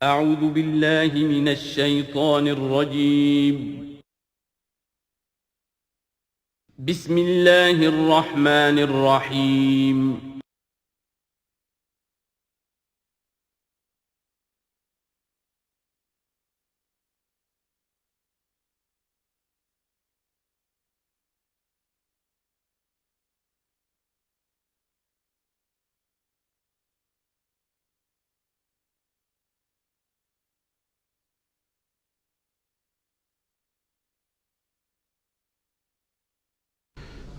أعوذ بالله من الشيطان الرجيم. بسم الله الرحمن الرحيم.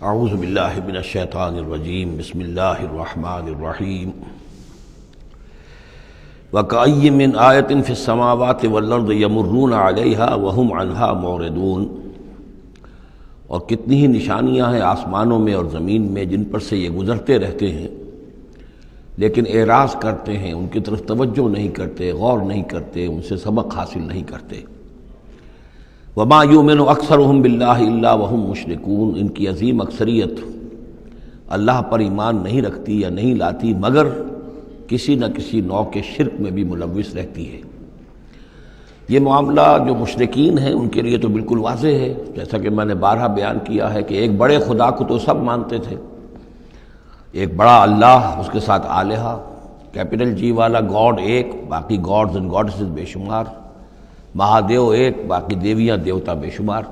اعوذ باللہ من الشیطان الرجیم بسم اللہ الرحمن الرحیم وَكَأَيٍّ مِّنْ آیَةٍ فِي السَّمَاوَاتِ وَالْأَرْضِ يَمُرُّونَ عَلَيْهَا وَهُمْ عَنْهَا مُعْرِضُونَ، اور کتنی ہی نشانیاں ہیں آسمانوں میں اور زمین میں جن پر سے یہ گزرتے رہتے ہیں لیکن اعراض کرتے ہیں، ان کی طرف توجہ نہیں کرتے، غور نہیں کرتے، ان سے سبق حاصل نہیں کرتے۔ وَمَا يُؤْمِنُ أَكْثَرُهُم بِاللَّهِ إِلَّا وَهُم مُشْرِكُونَ، ان کی عظیم اکثریت اللہ پر ایمان نہیں رکھتی یا نہیں لاتی مگر کسی نہ کسی نوع کے شرک میں بھی ملوث رہتی ہے۔ یہ معاملہ جو مشرکین ہیں ان کے لیے تو بالکل واضح ہے، جیسا کہ میں نے بارہا بیان کیا ہے کہ ایک بڑے خدا کو تو سب مانتے تھے، ایک بڑا اللہ، اس کے ساتھ آلہہ، کیپٹل جی والا گاڈ ایک، باقی گاڈز اینڈ گاڈسز بے شمار، مہادیو ایک، باقی دیویاں دیوتا بے شمار۔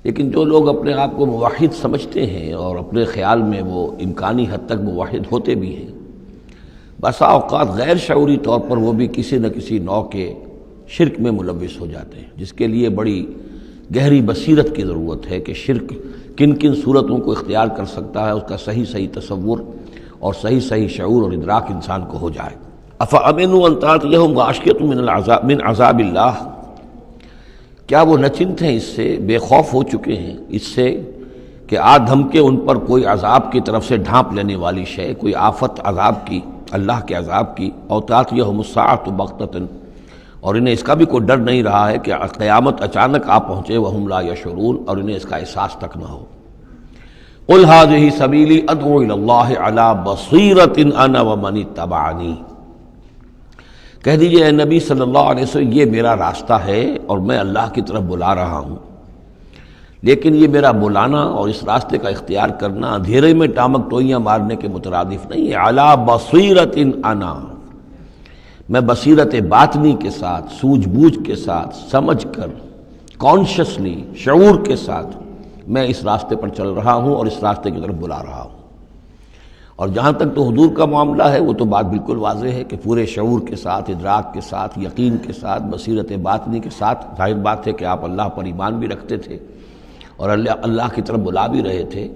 لیکن جو لوگ اپنے آپ کو موحد سمجھتے ہیں اور اپنے خیال میں وہ امکانی حد تک موحد ہوتے بھی ہیں، بسا اوقات غیر شعوری طور پر وہ بھی کسی نہ کسی نوع کے شرک میں ملوث ہو جاتے ہیں، جس کے لیے بڑی گہری بصیرت کی ضرورت ہے کہ شرک کن کن صورتوں کو اختیار کر سکتا ہے، اس کا صحیح تصور اور صحیح شعور اور ادراک انسان کو ہو جائے۔ أَفَأَمِنُوا أَن تَأْتِيَهُمْ غَاشِيَةٌ مِّنَ عَذَابِ اللَّهِ، کیا وہ نچنت ہیں اس سے، بے خوف ہو چکے ہیں اس سے کہ آ دھمکے ان پر کوئی عذاب کی طرف سے ڈھانپ لینے والی شے، کوئی آفت عذاب کی، اللہ کے عذاب کی، أَوْ تَأْتِيَهُمُ السَّاعَةُ بَغْتَةً، اور انہیں اس کا بھی کوئی ڈر نہیں رہا ہے کہ قیامت اچانک آ پہنچے، وَهُمْ لَا يَشْعُرُونَ، اور انہیں اس کا احساس تک نہ ہو۔ قُلْ هَٰذِهِ سَبِيلِي أَدْعُو إِلَى اللَّهِ عَلَىٰ بَصِيرَةٍ أَنَا وَمَنِ اتَّبَعَنِي، کہہ دیجئے اے نبی صلی اللہ علیہ وسلم، یہ میرا راستہ ہے اور میں اللہ کی طرف بلا رہا ہوں، لیکن یہ میرا بلانا اور اس راستے کا اختیار کرنا اندھیرے میں ٹامک ٹوئیاں مارنے کے مترادف نہیں ہے۔ عَلَىٰ بَصِيرَةٍ أَنَا، میں بصیرت باطنی کے ساتھ، سوجھ بوجھ کے ساتھ، سمجھ کر، کانشسلی، شعور کے ساتھ میں اس راستے پر چل رہا ہوں اور اس راستے کی طرف بلا رہا ہوں۔ اور جہاں تک تو حضور کا معاملہ ہے وہ تو بات بالکل واضح ہے کہ پورے شعور کے ساتھ، ادراک کے ساتھ، یقین کے ساتھ، بصیرت باطنی کے ساتھ، ظاہر بات ہے کہ آپ اللہ پر ایمان بھی رکھتے تھے اور اللہ کی طرف بلا بھی رہے تھے۔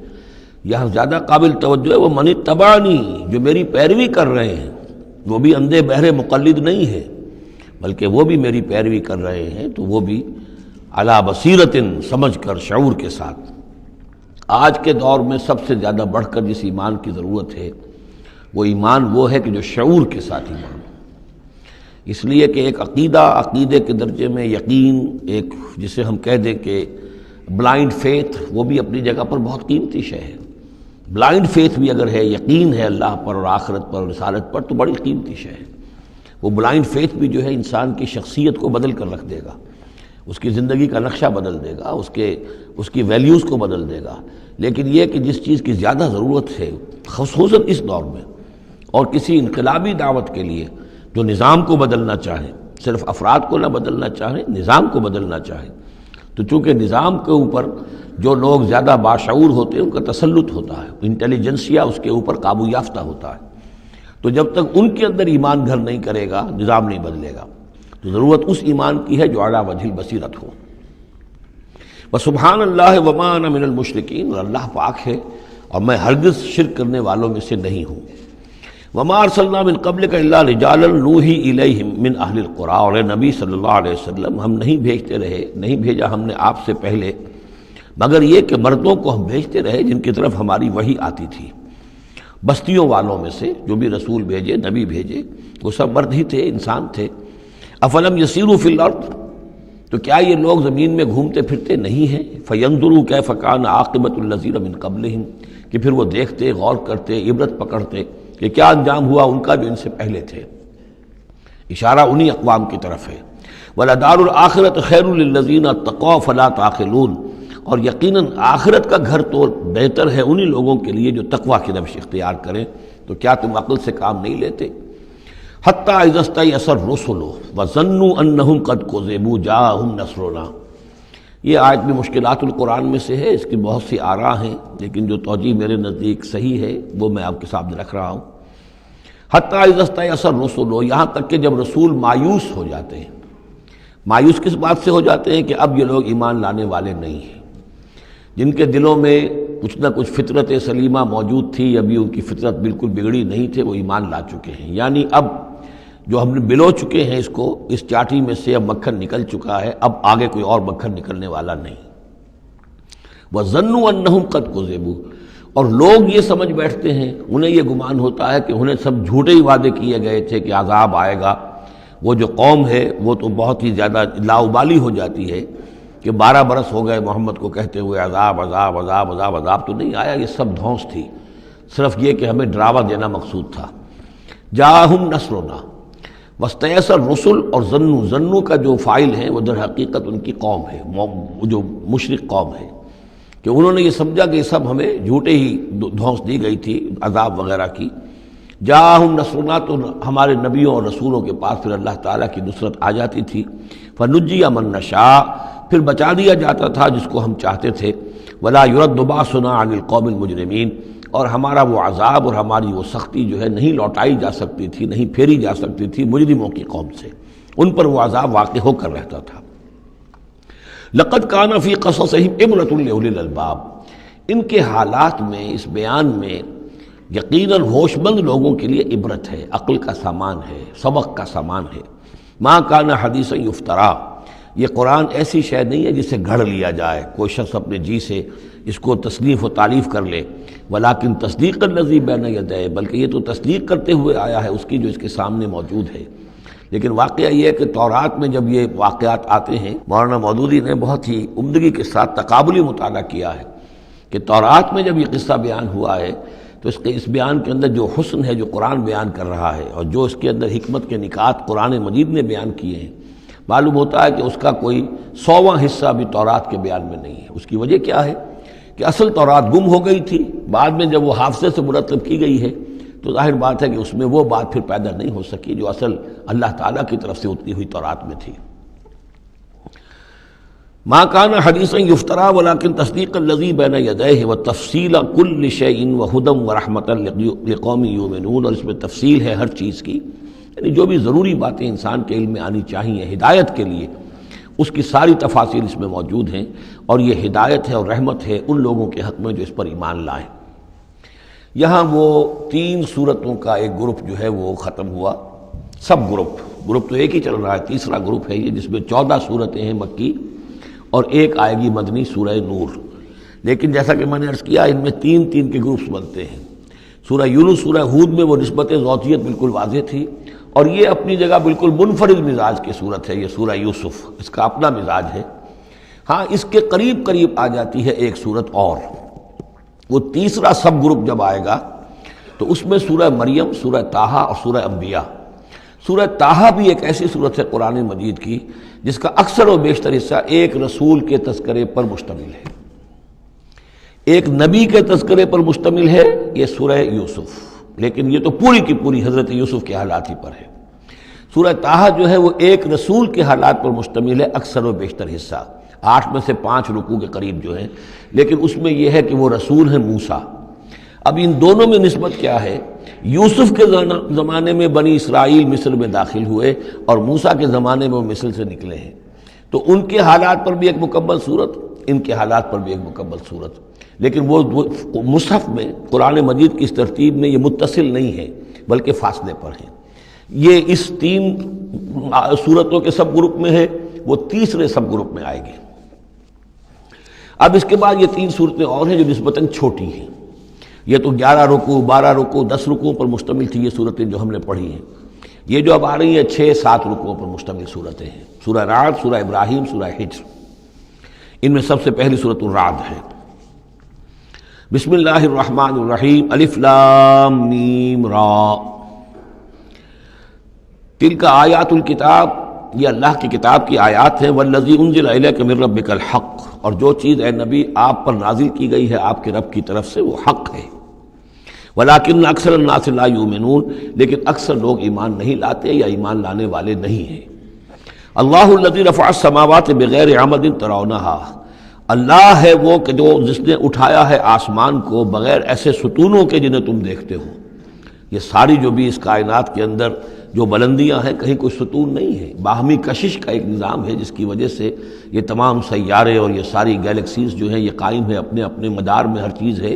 یہاں زیادہ قابل توجہ ہے وہ من اتبعنی، جو میری پیروی کر رہے ہیں، وہ بھی اندھے بہرے مقلد نہیں ہے بلکہ وہ بھی میری پیروی کر رہے ہیں، تو وہ بھی علی بصیرت، سمجھ کر، شعور کے ساتھ۔ آج کے دور میں سب سے زیادہ بڑھ کر جس ایمان کی ضرورت ہے وہ ایمان وہ ہے کہ جو شعور کے ساتھ ایمان ہو، اس لیے کہ ایک عقیدے کے درجے میں یقین، ایک جسے ہم کہہ دیں کہ بلائنڈ فیتھ، وہ بھی اپنی جگہ پر بہت قیمتی شے ہے۔ بلائنڈ فیتھ بھی اگر ہے، یقین ہے اللہ پر اور آخرت پر اور رسالت پر، تو بڑی قیمتی شے ہے۔ وہ بلائنڈ فیتھ بھی جو ہے انسان کی شخصیت کو بدل کر رکھ دے گا، اس کی زندگی کا نقشہ بدل دے گا، اس کی ویلیوز کو بدل دے گا۔ لیکن یہ کہ جس چیز کی زیادہ ضرورت ہے خصوصاً اس دور میں، اور کسی انقلابی دعوت کے لیے جو نظام کو بدلنا چاہے، صرف افراد کو نہ بدلنا چاہے، نظام کو بدلنا چاہے، تو چونکہ نظام کے اوپر جو لوگ زیادہ باشعور ہوتے ہیں ان کا تسلط ہوتا ہے، انٹیلیجنسیا اس کے اوپر قابو یافتہ ہوتا ہے، تو جب تک ان کے اندر ایمان گھر نہیں کرے گا نظام نہیں بدلے گا۔ تو ضرورت اس ایمان کی ہے جو اعلیٰ وجہ البصیرت ہو۔ وسبحان اللہ وما انا من المشرکین، اور اللہ پاک ہے اور میں ہرگز شرک کرنے والوں میں سے نہیں ہوں۔ وما ارسلنا من قبلک الا رجالا نوحی الیہم من اہل القری، اور اے نبی صلی اللہ علیہ وسلم، ہم نہیں بھیجا ہم نے آپ سے پہلے مگر یہ کہ مردوں کو ہم بھیجتے رہے جن کی طرف ہماری وحی آتی تھی، بستیوں والوں میں سے جو بھی رسول بھیجے، نبی بھیجے، وہ سب مرد ہی تھے، انسان تھے۔ افلم یسیروا فی الارض، تو کیا یہ لوگ زمین میں گھومتے پھرتے نہیں ہیں؟ فینظروا کیف کان عاقبۃ الذین من قبلہم، کہ پھر وہ دیکھتے، غور کرتے، عبرت پکڑتے کہ کیا انجام ہوا ان کا جو ان سے پہلے تھے۔ اشارہ انہی اقوام کی طرف ہے۔ وَلَدَارُ الْآخِرَةُ خَيْرٌ لِلَّذِينَ اتَّقَوْا فَلَا تَعْقِلُونَ، اور یقیناً آخرت کا گھر تو بہتر ہے انہی لوگوں کے لیے جو تقویٰ کی روش اختیار کریں، تو کیا تم عقل سے کام نہیں لیتے؟ حَتَّىٰ إِذَا اسْتَيْأَسَ الرُّسُلُ وَظَنُّوا أَنَّهُمْ قَدْ كُذِبُوا جَاءَهُمْ نَصْرُنَا۔ یہ آیت بھی مشکلات القرآن میں سے ہے، اس کی بہت سی آراء ہیں، لیکن جو توجیہ میرے نزدیک صحیح ہے وہ میں آپ کے سامنے رکھ رہا ہوں۔ حتیٰ اذا استیأس الرسل، یہاں تک کہ جب رسول مایوس ہو جاتے ہیں۔ مایوس کس بات سے ہو جاتے ہیں؟ کہ اب یہ لوگ ایمان لانے والے نہیں ہیں، جن کے دلوں میں کچھ نہ کچھ فطرت سلیمہ موجود تھی، ابھی ان کی فطرت بالکل بگڑی نہیں تھے، وہ ایمان لا چکے ہیں۔ یعنی اب جو ہم نے بلو چکے ہیں اس کو، اس چاٹی میں سے اب مکھن نکل چکا ہے، اب آگے کوئی اور مکھن نکلنے والا نہیں۔ وَظَنُّوا أَنَّهُمْ قَدْ كُذِبُوا، اور لوگ یہ سمجھ بیٹھتے ہیں، انہیں یہ گمان ہوتا ہے کہ انہیں سب جھوٹے ہی وعدے کیے گئے تھے کہ عذاب آئے گا۔ وہ جو قوم ہے وہ تو بہت ہی زیادہ لاؤبالی ہو جاتی ہے کہ 12 برس ہو گئے محمد کو کہتے ہوئے عذاب عذاب عذاب عذاب، عذاب تو نہیں آیا، یہ سب دھونس تھی، صرف یہ کہ ہمیں ڈراوا دینا مقصود تھا۔ جاءہم نصرنا واستیأس الرسل، اور ظنو کا جو فاعل ہے وہ در حقیقت ان کی قوم ہے، جو مشرک قوم ہے، کہ انہوں نے یہ سمجھا کہ یہ سب ہمیں جھوٹے ہی دھونس دی گئی تھی عذاب وغیرہ کی۔ جاءہم نصرنا، تو ہمارے نبیوں اور رسولوں کے پاس پھر اللہ تعالیٰ کی نصرت آ جاتی تھی۔ فنجی من نشاء، پھر بچا دیا جاتا تھا جس کو ہم چاہتے تھے۔ ولا يرد باسنا عن القوم المجرمین، اور ہمارا وہ عذاب اور ہماری وہ سختی جو ہے نہیں لوٹائی جا سکتی تھی، نہیں پھیری جا سکتی تھی مجرموں کی قوم سے، ان پر وہ عذاب واقع ہو کر رہتا تھا۔ لقد كان في قصصهم عبرة لأولي الألباب، ان کے حالات میں، اس بیان میں یقیناً ہوش مند لوگوں کے لیے عبرت ہے، عقل کا سامان ہے، سبق کا سامان ہے۔ ما كان حدیثا یفترا، یہ قرآن ایسی شے نہیں ہے جسے گھڑ لیا جائے، کوئی شخص اپنے جی سے اس کو تصنیف و تعریف کر لے۔ ولیکن تصدیق الذی بین یدیہ، بلکہ یہ تو تصدیق کرتے ہوئے آیا ہے اس کی جو اس کے سامنے موجود ہے۔ لیکن واقعہ یہ ہے کہ تورات میں جب یہ واقعات آتے ہیں، مولانا مودودی نے بہت ہی عمدگی کے ساتھ تقابلی مطالعہ کیا ہے کہ تورات میں جب یہ قصہ بیان ہوا ہے تو اس بیان کے اندر جو حسن ہے جو قرآن بیان کر رہا ہے، اور جو اس کے اندر حکمت کے نکات قرآن مجید نے بیان کیے ہیں، معلوم ہوتا ہے کہ اس کا کوئی 100واں حصہ بھی تورات کے بیان میں نہیں ہے۔ اس کی وجہ کیا ہے کہ اصل تورات گم ہو گئی تھی، بعد میں جب وہ حافظے سے مرتب کی گئی ہے تو ظاہر بات ہے کہ اس میں وہ بات پھر پیدا نہیں ہو سکی جو اصل اللہ تعالیٰ کی طرف سے اتری ہوئی تورات میں تھی۔ ما كان حدیثا یفترا ولکن تصدیق الذی بین یدیہ وتفصیل کل شیء وہدی ورحمۃ لقوم یؤمنون، اور اس میں تفصیل ہے ہر چیز کی، یعنی جو بھی ضروری باتیں انسان کے علم میں آنی چاہیے ہدایت کے لیے، اس کی ساری تفاصیل اس میں موجود ہیں، اور یہ ہدایت ہے اور رحمت ہے ان لوگوں کے حق میں جو اس پر ایمان لائیں۔ یہاں وہ 3 صورتوں کا ایک گروپ جو ہے وہ ختم ہوا، سب گروپ تو ایک ہی چل رہا ہے، تیسرا گروپ ہے یہ جس میں 14 صورتیں ہیں مکی اور ایک آئے گی مدنی سورہ نور۔ لیکن جیسا کہ میں نے عرض کیا ان میں 3 کے گروپس بنتے ہیں۔ سورہ یونس، سورہ ہود میں وہ نسبت ذاتیت بالکل واضح تھی، اور یہ اپنی جگہ بالکل منفرد مزاج کی صورت ہے، یہ سورہ یوسف اس کا اپنا مزاج ہے۔ ہاں اس کے قریب آ جاتی ہے ایک صورت اور، وہ تیسرا سب گروپ جب آئے گا تو اس میں سورہ مریم، سورہ طٰہٰ اور سورہ انبیاء۔ سورہ طٰہٰ بھی ایک ایسی صورت ہے قرآن مجید کی جس کا اکثر و بیشتر حصہ ایک رسول کے تذکرے پر مشتمل ہے، ایک نبی کے تذکرے پر مشتمل ہے، یہ سورہ یوسف، لیکن یہ تو پوری کی پوری حضرت یوسف کے حالات ہی پر ہے۔ سورہ طٰہٰ جو ہے وہ ایک رسول کے حالات پر مشتمل ہے، اکثر و بیشتر حصہ 8 میں سے 5 رکوع کے قریب جو ہیں، لیکن اس میں یہ ہے کہ وہ رسول ہیں موسیٰ۔ اب ان دونوں میں نسبت کیا ہے؟ یوسف کے زمانے میں بنی اسرائیل مصر میں داخل ہوئے اور موسیٰ کے زمانے میں وہ مصر سے نکلے ہیں، تو ان کے حالات پر بھی ایک مکمل صورت، ان کے حالات پر بھی ایک مکمل صورت، لیکن وہ مصحف میں قرآن مجید کی اس ترتیب میں یہ متصل نہیں ہے بلکہ فاصلے پر ہیں۔ یہ اس 3 صورتوں کے سب گروپ میں ہے، وہ تیسرے سب گروپ میں آئے گے۔ اب اس کے بعد یہ 3 صورتیں اور ہیں جو نسبتاً چھوٹی ہیں، یہ تو 11 رکوع، 12 رکوع، 10 رکوع پر مشتمل تھی یہ صورتیں جو ہم نے پڑھی ہیں۔ یہ جو اب آ رہی ہیں 6-7 رکوعوں پر مشتمل صورتیں ہیں، سورہ رعد، سورہ ابراہیم، سورہ حجر۔ ان میں سب سے پہلی سورۃ الرعد ہے۔ بسم اللہ الرحمن الرحیم، الف لام میم را۔ تلک آیات الکتاب، یہ اللہ کی کتاب کی آیات ہیں، والذی انزل الیک من ربک الحق، اور جو چیز اے نبی آپ پر نازل کی گئی ہے آپ کے رب کی طرف سے وہ حق ہے، ولکن اکثر الناس لا یؤمنون، لیکن اکثر لوگ ایمان نہیں لاتے یا ایمان لانے والے نہیں ہیں۔ اللہ الذی رفع السماوات بغیر عمد ترونہا، اللہ ہے وہ کہ جو جس نے اٹھایا ہے آسمان کو بغیر ایسے ستونوں کے جنہیں تم دیکھتے ہو۔ یہ ساری جو بھی اس کائنات کے اندر جو بلندیاں ہیں کہیں کوئی ستون نہیں ہے، باہمی کشش کا ایک نظام ہے جس کی وجہ سے یہ تمام سیارے اور یہ ساری گیلیکسیز جو ہیں یہ قائم ہے، اپنے اپنے مدار میں ہر چیز ہے،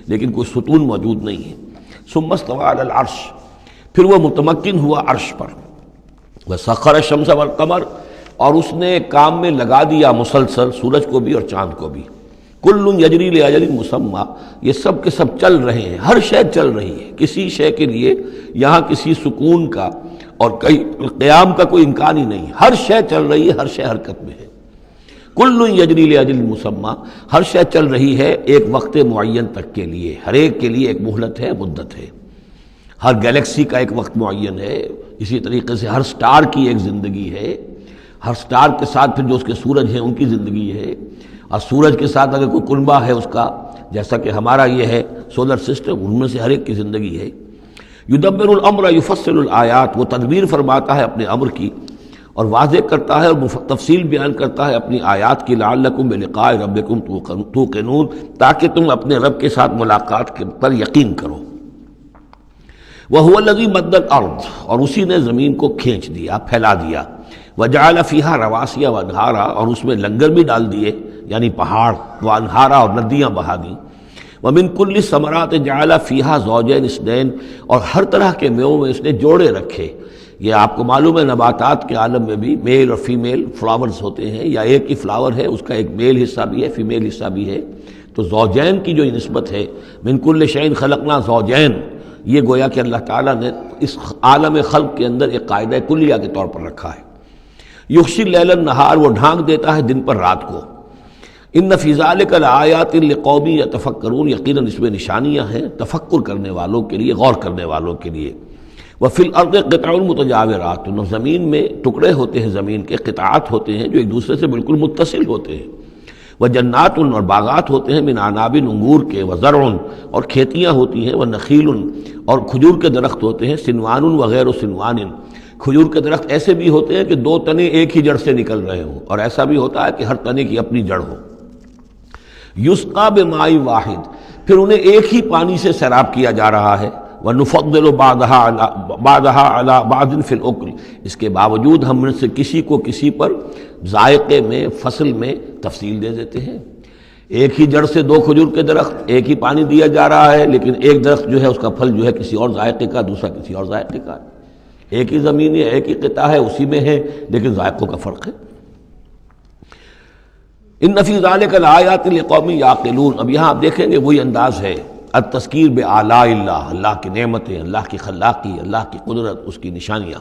لیکن کوئی ستون موجود نہیں ہے۔ ثم استوى علی العرش، پھر وہ متمکن ہوا عرش پر، وسخر الشمس والقمر، اور اس نے کام میں لگا دیا مسلسل سورج کو بھی اور چاند کو بھی، کل یجری لاجل مسمى، یہ سب کے سب چل رہے ہیں، ہر شے چل رہی ہے، کسی شے کے لیے یہاں کسی سکون کا اور قیام کا کوئی امکان ہی نہیں، ہر شے چل رہی ہے، ہر شے حرکت میں ہے۔ کل یجری لاجل مسمى، ہر شے چل رہی ہے ایک وقت معین تک کے لیے، ہر ایک کے لیے ایک مہلت ہے، مدت ہے، ہر گیلیکسی کا ایک وقت معین ہے، اسی طریقے سے ہر سٹار کی ایک زندگی ہے، ہر سٹار کے ساتھ پھر جو اس کے سورج ہیں ان کی زندگی ہے، اور سورج کے ساتھ اگر کوئی کنبہ ہے اس کا، جیسا کہ ہمارا یہ ہے سولر سسٹم، ان میں سے ہر ایک کی زندگی ہے۔ یدبر الامر یفصل الآیات، وہ تدبیر فرماتا ہے اپنے امر کی اور واضح کرتا ہے اور تفصیل بیان کرتا ہے اپنی آیات کی، لعلکم بلقاء ربکم توقنون، تاکہ تم اپنے رب کے ساتھ ملاقات پر یقین کرو۔ وہو الذی مد الارض، اور اسی نے زمین کو کھینچ دیا، پھیلا دیا، وجعل فیہا رواسیا وانہارا، اور اس میں لنگر بھی ڈال دیے یعنی پہاڑ، وانہارا، اور ندیاں بہا دیں، ومن کل الثمرات جعل فیہا زوجین اثنین، اور ہر طرح کے میووں میں اس نے جوڑے رکھے۔ یہ آپ کو معلوم ہے نباتات کے عالم میں بھی میل اور فیمیل فلاورز ہوتے ہیں، یا ایک ہی فلاور ہے اس کا ایک میل حصہ بھی ہے فیمیل حصہ بھی ہے، تو زوجین کی جو نسبت ہے، من کل شیء خلقنا زوجین، یہ گویا کہ اللہ تعالیٰ نے اس عالم خلق کے اندر ایک قاعدہ کلیہ کے طور پر رکھا ہے۔ یغشی اللیل النہار، وہ ڈھانک دیتا ہے دن پر رات کو۔ ان فی ذلک لآیات لقوم یتفکرون، یقیناً اس میں نشانیاں ہیں تفکر کرنے والوں کے لیے، غور کرنے والوں کے لیے۔ وفی الارض قطع متجاورات، زمین میں ٹکڑے ہوتے ہیں، زمین کے قطعات ہوتے ہیں جو ایک دوسرے سے بالکل متصل ہوتے ہیں۔ وجنات، اور باغات ہوتے ہیں، من اعناب، انگور کے، وزرع، اور کھیتیاں ہوتی ہیں، ونخیل، اور کھجور کے درخت ہوتے ہیں، سنوان وغیر سنوان، کھجور کے درخت ایسے بھی ہوتے ہیں کہ دو تنے ایک ہی جڑ سے نکل رہے ہوں، اور ایسا بھی ہوتا ہے کہ ہر تنے کی اپنی جڑ ہو۔ یسقى بماء واحد، پھر انہیں ایک ہی پانی سے سیراب کیا جا رہا ہے۔ وَنُفَضِّلُ بَعْضَهَا عَلَى بَعْضٍ فِي الْأُكْلِ، اس کے باوجود ہم ان سے کسی کو کسی پر ذائقے میں، فصل میں تفصیل دے دیتے ہیں۔ ایک ہی جڑ سے دو کھجور کے درخت، ایک ہی پانی دیا جا رہا ہے، لیکن ایک درخت جو ہے اس کا پھل جو ہے کسی اور ذائقے کا، دوسرا کسی اور ذائقے کا، ایک ہی زمین ہے، ایک ہی قطعہ ہے، اسی میں ہے، لیکن ذائقوں کا فرق ہے۔ ان فی ذلک لآیات لقوم یعقلون، اب یہاں آپ دیکھیں گے وہی انداز ہے، التذکیر بآلاء اللہ، اللہ کی نعمتیں، اللہ کی خلاقی، اللہ کی قدرت، اس کی نشانیاں۔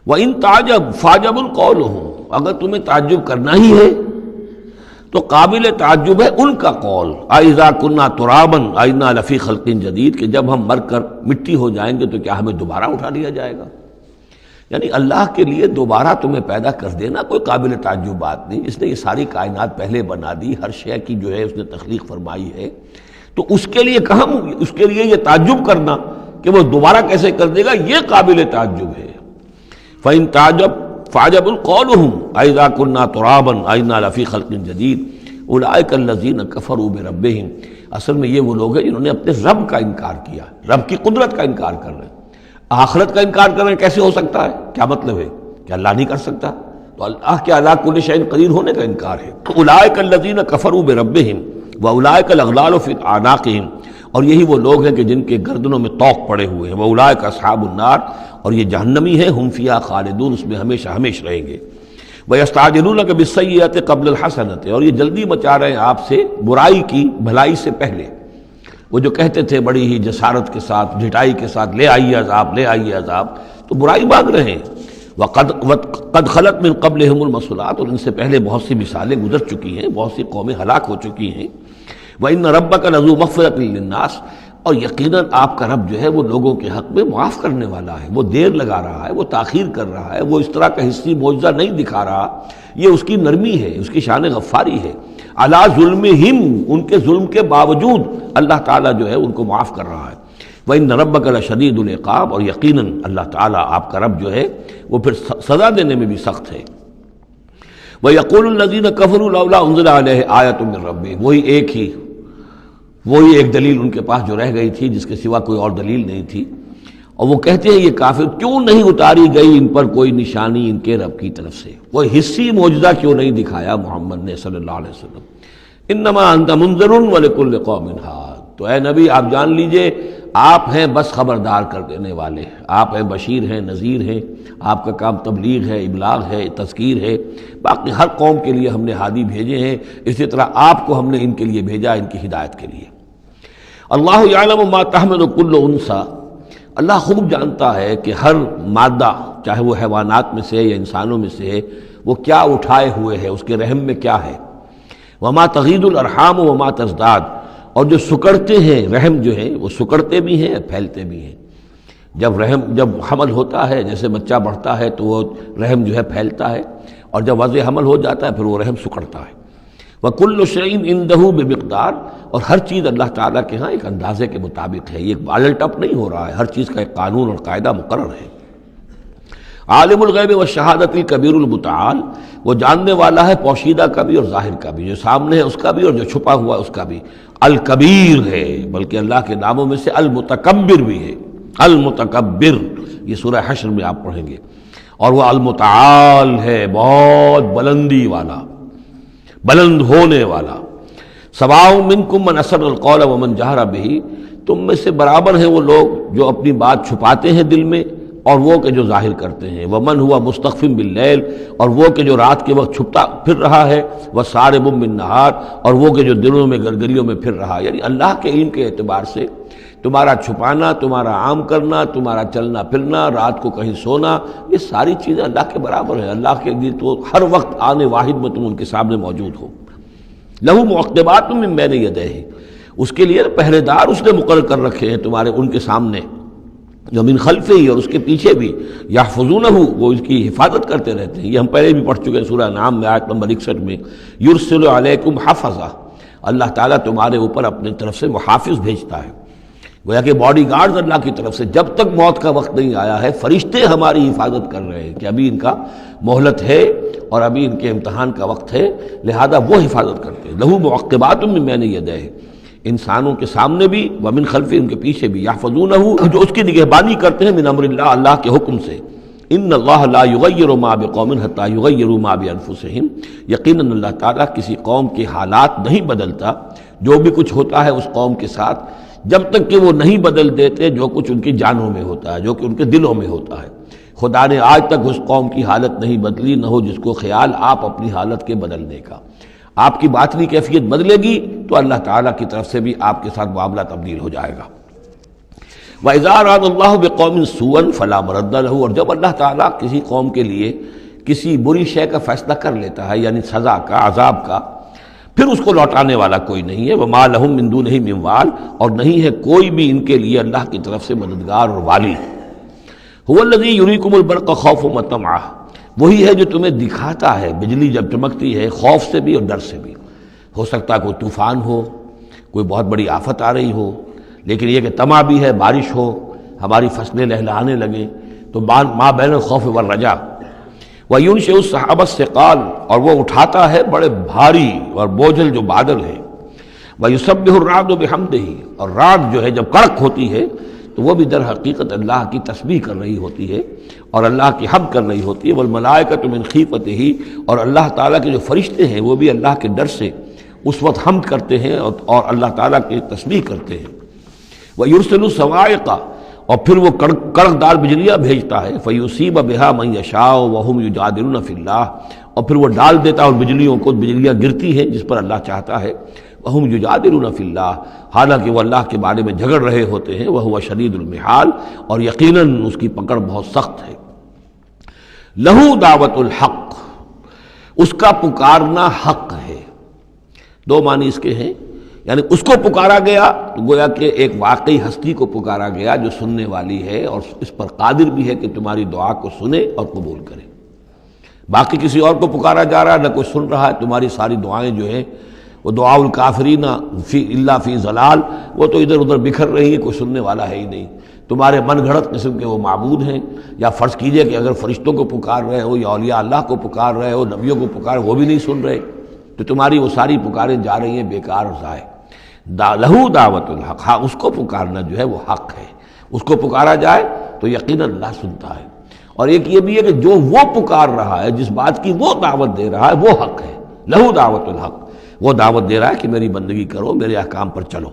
وَإِن تَعْجَبْ فَعْجَبٌ قَوْلُهُمْ، اگر تمہیں تعجب کرنا ہی ہے تو قابل تعجب ہے ان کا قول، اَإِذَا كُنَّا تُرَابًا أَإِنَّا لَفِي خَلْقٍ جَدِيدٍ، کہ جب ہم مر کر مٹی ہو جائیں گے تو کیا ہمیں دوبارہ اٹھا لیا جائے گا؟ یعنی اللہ کے لیے دوبارہ تمہیں پیدا کر دینا کوئی قابل تعجب بات نہیں، اس نے یہ ساری کائنات پہلے بنا دی، ہر شے کی جو ہے اس نے تخلیق فرمائی ہے، تو اس کے لیے کہاں، اس کے لیے یہ تعجب کرنا کہ وہ دوبارہ کیسے کر دے گا، یہ قابل تعجب ہے۔ فَإِن تَعْجَبْ فَعْجَبٌ قَوْلُهُمْ أَإِذَا كُنَّا تُرَابًا أَإِنَّا لَفِي خَلْقٍ جَدِيدٍ أُولَٰئِكَ الَّذِينَ كَفَرُوا بِرَبِّهِمْ، اصل میں یہ وہ لوگ ہیں جنہوں نے اپنے رب کا انکار کیا، رب کی قدرت کا انکار کر رہے ہیں، آخرت کا انکار کر رہے ہیں۔ کیسے ہو سکتا ہے؟ کیا مطلب ہے کہ اللہ نہیں کر سکتا؟ تو اللہ کے علی کل شیء قدیر ہونے کا انکار ہے۔ أُولَٰئِكَ الَّذِينَ كَفَرُوا بِرَبِّهِمْ وَأُولَٰئِكَ الْأَغْلَالُ فِي أَعْنَاقِهِمْ، اور یہی وہ لوگ ہیں کہ جن کے گردنوں میں طوق پڑے ہوئے ہیں، وَأُولَٰئِكَ أَصْحَابُ النَّارِ، اور یہ جہنمی ہیں، ہم فیہا خالدون، اس میں ہمیشہ ہمیشہ رہیں گے۔ وَيَسْتَعْجِلُونَكَ بِالسَّيِّئَةِ قَبْلَ الْحَسَنَةِ، اور یہ جلدی مچا رہے ہیں آپ سے برائی کی بھلائی سے پہلے۔ وہ جو کہتے تھے بڑی ہی جسارت کے ساتھ، ڈھٹائی کے ساتھ، لے آئیے عذاب، لے آئیے عذاب، تو برائی مانگ رہے ہیں۔ قد خلت من قبلہم المثلات، اور ان سے پہلے بہت سی مثالیں گزر چکی ہیں، بہت سی قومیں ہلاک ہو چکی ہیں۔ وَإِنَّ رَبَّكَ لَذُو مَغْفِرَةٍ لِلنَّاسِ، اور یقیناً آپ کا رب جو ہے وہ لوگوں کے حق میں معاف کرنے والا ہے، وہ دیر لگا رہا ہے، وہ تاخیر کر رہا ہے، وہ اس طرح کا حصی معجزہ نہیں دکھا رہا، یہ اس کی نرمی ہے، اس کی شان غفاری ہے۔ علی ظلمہم، ان کے ظلم کے باوجود اللہ تعالیٰ جو ہے ان کو معاف کر رہا ہے۔ وَإِنَّ رَبَّكَ لَشَدِيدُ الْعِقَابِ، اور یقیناً اللہ تعالیٰ آپ کا رب جو ہے وہ پھر سزا دینے میں بھی سخت ہے۔ وَيَقُولُ الَّذِينَ كَفَرُوا لَوْلَا أُنزِلَ عَلَيْهِ آيَةٌ مِّن رَّبِّهِ، وہی ایک دلیل ان کے پاس جو رہ گئی تھی جس کے سوا کوئی اور دلیل نہیں تھی، اور وہ کہتے ہیں یہ کافر کیوں نہیں اتاری گئی ان پر کوئی نشانی ان کے رب کی طرف سے، وہ حصی معجزہ کیوں نہیں دکھایا محمد نے صلی اللہ علیہ وسلم۔ انما انت منذر ولکل قوم ہاد، تو اے نبی آپ جان لیجئے آپ ہیں بس خبردار کر دینے والے، آپ ہیں بشیر ہیں، نذیر ہیں، آپ کا کام تبلیغ ہے، ابلاغ ہے، تذکیر ہے، باقی ہر قوم کے لیے ہم نے ہادی بھیجے ہیں، اسی طرح آپ کو ہم نے ان کے لیے بھیجا، ان کی ہدایت کے لیے۔ اللہ یعلم ما تحمل کل انثی، اللہ خوب جانتا ہے کہ ہر مادہ چاہے وہ حیوانات میں سے ہے یا انسانوں میں سے ہے وہ کیا اٹھائے ہوئے ہے، اس کے رحم میں کیا ہے۔ وما تغید الارحام وما تزداد، اور جو سکڑتے ہیں رحم جو ہے وہ سکڑتے بھی ہیں پھیلتے بھی ہیں۔ جب حمل ہوتا ہے، جیسے بچہ بڑھتا ہے تو وہ رحم جو ہے پھیلتا ہے، اور جب وضع حمل ہو جاتا ہے پھر وہ رحم سکڑتا ہے۔ وَكُلُّ شَيْءٍ عِندَهُ بِمِقْدَار، اور ہر چیز اللہ تعالیٰ کے ہاں ایک اندازے کے مطابق ہے، یہ الٹ اپ نہیں ہو رہا ہے، ہر چیز کا ایک قانون اور قاعدہ مقرر ہے۔ عالم الغیب والشہادۃ الکبیر المتعال، وہ جاننے والا ہے پوشیدہ کا بھی اور ظاہر کا بھی، جو سامنے ہے اس کا بھی اور جو چھپا ہوا ہے اس کا بھی۔ الکبیر ہے، بلکہ اللہ کے ناموں میں سے المتکبر بھی ہے، المتکبر، یہ سورہ حشر میں آپ پڑھیں گے۔ اور وہ المتعال ہے، بہت بلندی والا، بلند ہونے والا۔ سواء منکم من اسر القول ومن جہر بہ، تم میں سے برابر ہیں وہ لوگ جو اپنی بات چھپاتے ہیں دل میں اور وہ کہ جو ظاہر کرتے ہیں۔ ومن ہوا مستخف باللیل، اور وہ کہ جو رات کے وقت چھپتا پھر رہا ہے، وسارب بالنہار، اور وہ کہ جو دنوں میں گرگریوں میں پھر رہا ہے۔ یعنی اللہ کے علم کے اعتبار سے تمہارا چھپانا، تمہارا عام کرنا، تمہارا چلنا پھرنا، رات کو کہیں سونا، یہ ساری چیزیں اللہ کے برابر ہیں۔ اللہ کے لیے تو ہر وقت آنے واحد میں تم ان کے سامنے موجود ہو۔ لہو معقبات من بین یدیہ، اس کے لیے پہرے دار اس نے مقرر کر رکھے ہیں تمہارے ان کے سامنے، جو من خلفہ ہی، اور اس کے پیچھے بھی، یحفظونہ، وہ اس کی حفاظت کرتے رہتے ہیں۔ یہ ہم پہلے بھی پڑھ چکے ہیں سورہ انعام میں آیت نمبر 61 میں، یرسل علیکم حفظہ، اللہ تعالیٰ تمہارے اوپر اپنی طرف سے محافظ بھیجتا ہے، گویا کہ باڈی گارڈز اللہ کی طرف سے، جب تک موت کا وقت نہیں آیا ہے فرشتے ہماری حفاظت کر رہے ہیں کہ ابھی ان کا مہلت ہے اور ابھی ان کے امتحان کا وقت ہے، لہذا وہ حفاظت کرتے ہیں۔ لہو معقبات من بین یدیہ، انسانوں کے سامنے بھی، ومن خلفہ، ان کے پیچھے بھی، یحفظونہ، جو اس کی نگہبانی کرتے ہیں، من امر اللہ، اللہ کے حکم سے۔ ان اللہ لا یغیر ما بقوم حتی یغیروا ما بانفسہم، یقیناً اللہ تعالیٰ کسی قوم کے حالات نہیں بدلتا، جو بھی کچھ ہوتا ہے اس قوم کے ساتھ، جب تک کہ وہ نہیں بدل دیتے جو کچھ ان کی جانوں میں ہوتا ہے، جو کہ ان کے دلوں میں ہوتا ہے۔ خدا نے آج تک اس قوم کی حالت نہیں بدلی، نہ ہو جس کو خیال آپ اپنی حالت کے بدلنے کا۔ آپ کی باطنی کیفیت بدلے گی تو اللہ تعالیٰ کی طرف سے بھی آپ کے ساتھ معاملہ تبدیل ہو جائے گا۔ وَإِذَا أَرَادَ اللَّهُ بِقَوْمٍ سُوءًا فَلَا مَرَدَّ لَهُ، اور جب اللہ تعالیٰ کسی قوم کے لیے کسی بری شے کا فیصلہ کر لیتا ہے، یعنی سزا کا، عذاب کا، پھر اس کو لوٹانے والا کوئی نہیں ہے۔ وَمَا لَهُم مِّن دُونِهِ مِّن وَالٍ، اور نہیں ہے کوئی بھی ان کے لیے اللہ کی طرف سے مددگار اور والی۔ هُوَ الَّذِي يُرِيكُمُ الْبَرْقَ خَوْفًا وَطَمْعًا، وہی ہے جو تمہیں دکھاتا ہے بجلی جب چمکتی ہے، خوف سے بھی اور ڈر سے بھی۔ ہو سکتا ہے کوئی طوفان ہو، کوئی بہت بڑی آفت آ رہی ہو، لیکن یہ کہ طمع بھی ہے، بارش ہو، ہماری فصلیں لہلہانے لگیں، تو ما بین الخوف والرجا۔ وَيُنشِئُ السَّحَابَ الثِّقَالَ، اور وہ اٹھاتا ہے بڑے بھاری اور بوجھل جو بادل ہیں۔ وَيُسَبِّحُ الرَّعْدُ بِحَمْدِهِ، اور راگ جو ہے جب کڑک ہوتی ہے تو وہ بھی در حقیقت اللہ کی تسبیح کر رہی ہوتی ہے اور اللہ کی حمد کر رہی ہوتی ہے۔ وَالْمَلَائِكَةُ مِنْ خِیفَتِهِ، اور اللہ تعالیٰ کے جو فرشتے ہیں وہ بھی اللہ کے ڈر سے اس وقت حمد کرتے ہیں اور اللہ تعالیٰ کی تسبیح کرتے ہیں۔ وَيُرْسِلُ الصَّوَاعِقَ، اور پھر وہ کڑکدار بجلیاں بھیجتا ہے۔ فَيُصِيبَ بِهَا مَن يَشَاءُ وَهُمْ يُجَادِلُونَ فِي اللَّهِ، اور پھر وہ ڈال دیتا ہے اور بجلیوں کو، بجلیاں گرتی ہیں جس پر اللہ چاہتا ہے۔ وَهُمْ يُجَادِلُونَ فِي اللَّهِ، حالانکہ وہ اللہ کے بارے میں جھگڑ رہے ہوتے ہیں۔ وَهُوَ شَدِيدُ الْمِحَالِ، اور یقیناً اس کی پکڑ بہت سخت ہے۔ لَهُ دعوت الحق، اس کا پکارنا حق ہے۔ دو معنی اس کے ہیں، یعنی اس کو پکارا گیا تو گویا کہ ایک واقعی ہستی کو پکارا گیا جو سننے والی ہے اور اس پر قادر بھی ہے کہ تمہاری دعا کو سنے اور قبول کرے۔ باقی کسی اور کو پکارا جا رہا ہے، نہ کوئی سن رہا ہے، تمہاری ساری دعائیں جو ہیں وہ دعاء الکافرین فی الا فی ضلال، وہ تو ادھر ادھر بکھر رہی ہیں، کوئی سننے والا ہے ہی نہیں۔ تمہارے من گھڑت قسم کے وہ معبود ہیں، یا فرض کیجئے کہ اگر فرشتوں کو پکار رہے ہو یا اولیاء اللہ کو پکار رہے ہو، نبیوں کو پکار، وہ بھی نہیں سن رہے، تو تمہاری وہ ساری پکاریں جا رہی ہیں بیکار اور ضائع۔ لہو دعوت الحق، ہاں اس کو پکارنا جو ہے وہ حق ہے، اس کو پکارا جائے تو یقیناً اللہ سنتا ہے۔ اور ایک یہ بھی ہے کہ جو وہ پکار رہا ہے، جس بات کی وہ دعوت دے رہا ہے، وہ حق ہے۔ لہو دعوت الحق، وہ دعوت دے رہا ہے کہ میری بندگی کرو، میرے احکام پر چلو۔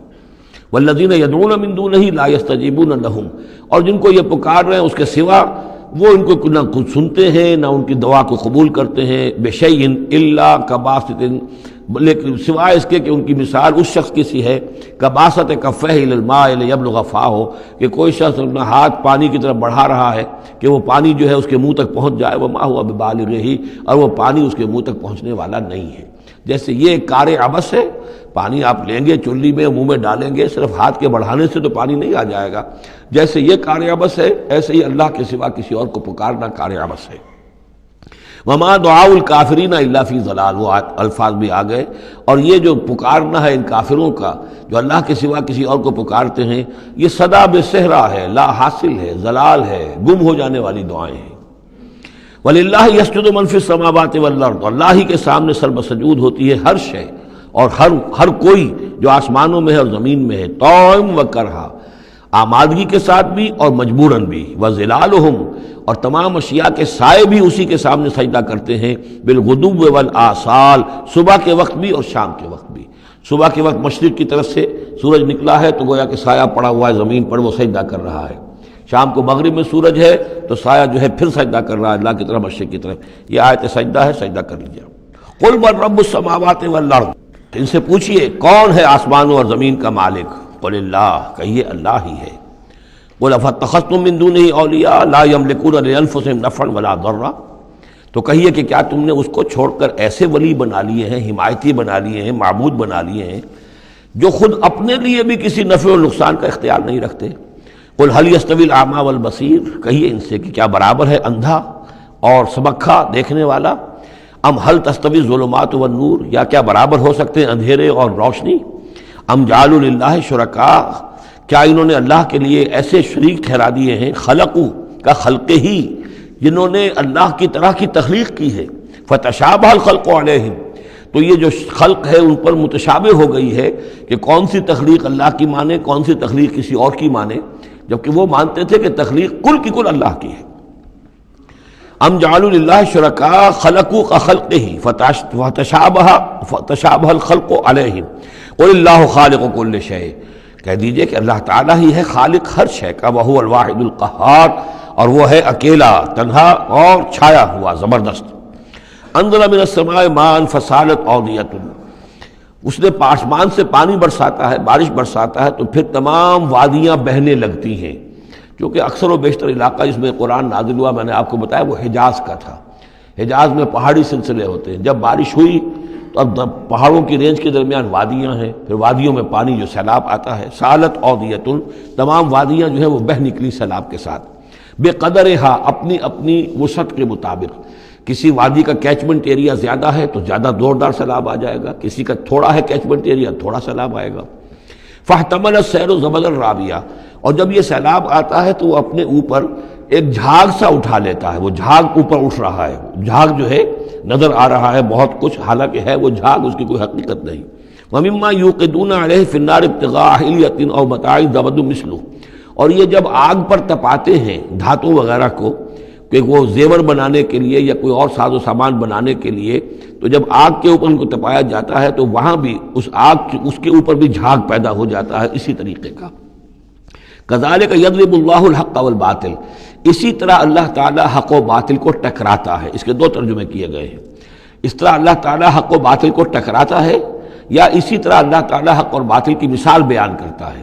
والذین یدعون من دونہ لا یستجیبون لہم، اور جن کو یہ پکار رہے ہیں اس کے سوا وہ ان کو نہ کچھ سنتے ہیں نہ ان کی دعا کو قبول کرتے ہیں۔ بشیء الا کباسط، لیکن سوائے اس کے کہ ان کی مثال اس شخص کی سی ہے کباسط کفہ الی الماء لیبلغ فاہ، کہ کوئی شخص اپنا ہاتھ پانی کی طرف بڑھا رہا ہے کہ وہ پانی جو ہے اس کے منہ تک پہنچ جائے، وما ہوا ببالغہ، اور وہ پانی اس کے منہ تک پہنچنے والا نہیں ہے۔ جیسے یہ کار عبث ہے، پانی آپ لیں گے چلی میں منہ میں ڈالیں گے، صرف ہاتھ کے بڑھانے سے تو پانی نہیں آ جائے گا، جیسے یہ کار عبث ہے ایسے ہی اللہ کے سوا کسی اور کو پکارنا کار عبث ہے۔ وما دعاء الکافرین الا فی ضلال، وہ الفاظ بھی آ گئے۔ اور یہ جو پکارنا ہے ان کافروں کا جو اللہ کے سوا کسی اور کو پکارتے ہیں، یہ صدا بے صحرا ہے، لا حاصل ہے، ضلال ہے، گم ہو جانے والی دعائیں ہیں۔ وَلِلَّهِ يَسْجُدُ مَن فِي السَّمَاوَاتِ وَالْأَرْضِ، اللہ ہی کے سامنے سربسجود ہوتی ہے ہر شے اور ہر کوئی جو آسمانوں میں ہے اور زمین میں ہے، طوعاً وکرہا، آمادگی کے ساتھ بھی اور مجبوراً بھی، وَظِلَالُهُمْ، اور تمام اشیاء کے سائے بھی اسی کے سامنے سجدہ کرتے ہیں، بالغدو والآصال، صبح کے وقت بھی اور شام کے وقت بھی۔ صبح کے وقت مشرق کی طرف سے سورج نکلا ہے تو گویا کہ سایہ پڑا ہوا ہے زمین پر، وہ سجدہ کر رہا ہے۔ شام کو مغرب میں سورج ہے تو سایہ جو ہے پھر سجدہ کر رہا ہے اللہ کی طرف، مشرق کی طرف۔ یہ آیت سجدہ ہے، سجدہ کر لیجیے۔ قل من رب السماوات والارض، ان سے پوچھئے کون ہے آسمانوں اور زمین کا مالک؟ قل اللہ، کہیے اللہ ہی ہے۔ قل افاتخذتم من دونہ اولیاء لا یملکون لانفسہم نفعا ولا ضرا، تو کہیے کہ کیا تم نے اس کو چھوڑ کر ایسے ولی بنا لیے ہیں، حمایتی بنا لیے ہیں، معبود بنا لیے ہیں جو خود اپنے لیے بھی کسی نفع و نقصان کا اختیار نہیں رکھتے؟ قل هل يستوي الاعمى والبصير، کہیے ان سے کہ کیا برابر ہے اندھا اور سبکھا دیکھنے والا؟ ام هل تستوي الظلمات والنور، یا کیا برابر ہو سکتے ہیں اندھیرے اور روشنی؟ ام جعلوا للہ شرکاء، کیا انہوں نے اللہ کے لیے ایسے شریک ٹھہرا دیے ہیں، خلقوا کا خلق ہی، جنہوں نے اللہ کی طرح کی تخلیق کی ہے، فتشابہ الخلق علیہم، تو یہ جو خلق ہے ان پر متشابہ ہو گئی ہے کہ کون سی تخلیق اللہ کی مانے، کون سی تخلیق کسی اور کی مانے، جبکہ وہ مانتے تھے کہ تخلیق کل کی کل اللہ کی ہے۔ ام جعلوا للہ شرکاء خلقوا کخلقہ فتشابہ الخلق علیہم قل اللہ خالق کل شیء، کہہ دیجئے کہ اللہ تعالیٰ ہی ہے خالق ہر شے کا، وہو الواحد القہار، اور وہ ہے اکیلا، تنہا اور چھایا ہوا، زبردست۔ انزل من السماء ماء فسالت اودیۃ، اس نے آسمان سے پانی برساتا ہے، بارش برساتا ہے تو پھر تمام وادیاں بہنے لگتی ہیں، کیونکہ اکثر و بیشتر علاقہ جس میں قرآن نازل ہوا میں نے آپ کو بتایا وہ حجاز کا تھا۔ حجاز میں پہاڑی سلسلے ہوتے ہیں، جب بارش ہوئی تو اب پہاڑوں کی رینج کے درمیان وادیاں ہیں، پھر وادیوں میں پانی جو سیلاب آتا ہے، سالت اودیۃ، تمام وادیاں جو ہیں وہ بہہ نکلی سیلاب کے ساتھ، بے قدرہا، اپنی اپنی وسعت کے مطابق۔ کسی وادی کا کیچمنٹ ایریا زیادہ ہے تو زیادہ زوردار سیلاب آ جائے گا، کسی کا تھوڑا ہے کیچمنٹ ایریا، تھوڑا سیلاب آئے گا۔ فاحتمل السیل زبدا رابیہ، اور جب یہ سیلاب آتا ہے تو وہ اپنے اوپر ایک جھاگ سا اٹھا لیتا ہے، وہ جھاگ اوپر اٹھ رہا ہے، جھاگ جو ہے نظر آ رہا ہے بہت کچھ، حالانکہ ہے وہ جھاگ، اس کی کوئی حقیقت نہیں۔ وَمِمَّا يُوقِدُونَ عَلَيْهِ فِي النَّارِ ابْتِغَاءَ حِلْيَةٍ أَوْ مَتَاعٍ زَبَدٌ مِثْلُهُ، اور یہ جب آگ پر تپاتے ہیں دھاتوں وغیرہ کو کہ وہ زیور بنانے کے لیے یا کوئی اور ساز و سامان بنانے کے لیے، تو جب آگ کے اوپر ان کو تپایا جاتا ہے تو وہاں بھی اس کے اوپر بھی جھاگ پیدا ہو جاتا ہے اسی طریقے کا۔ کذالک یضرب اللہ الحق والباطل، اسی طرح اللہ تعالیٰ حق و باطل کو ٹکراتا ہے۔ اس کے دو ترجمے کیے گئے ہیں، اس طرح اللہ تعالیٰ حق و باطل کو ٹکراتا ہے، یا اسی طرح اللہ تعالیٰ حق اور باطل کی مثال بیان کرتا ہے۔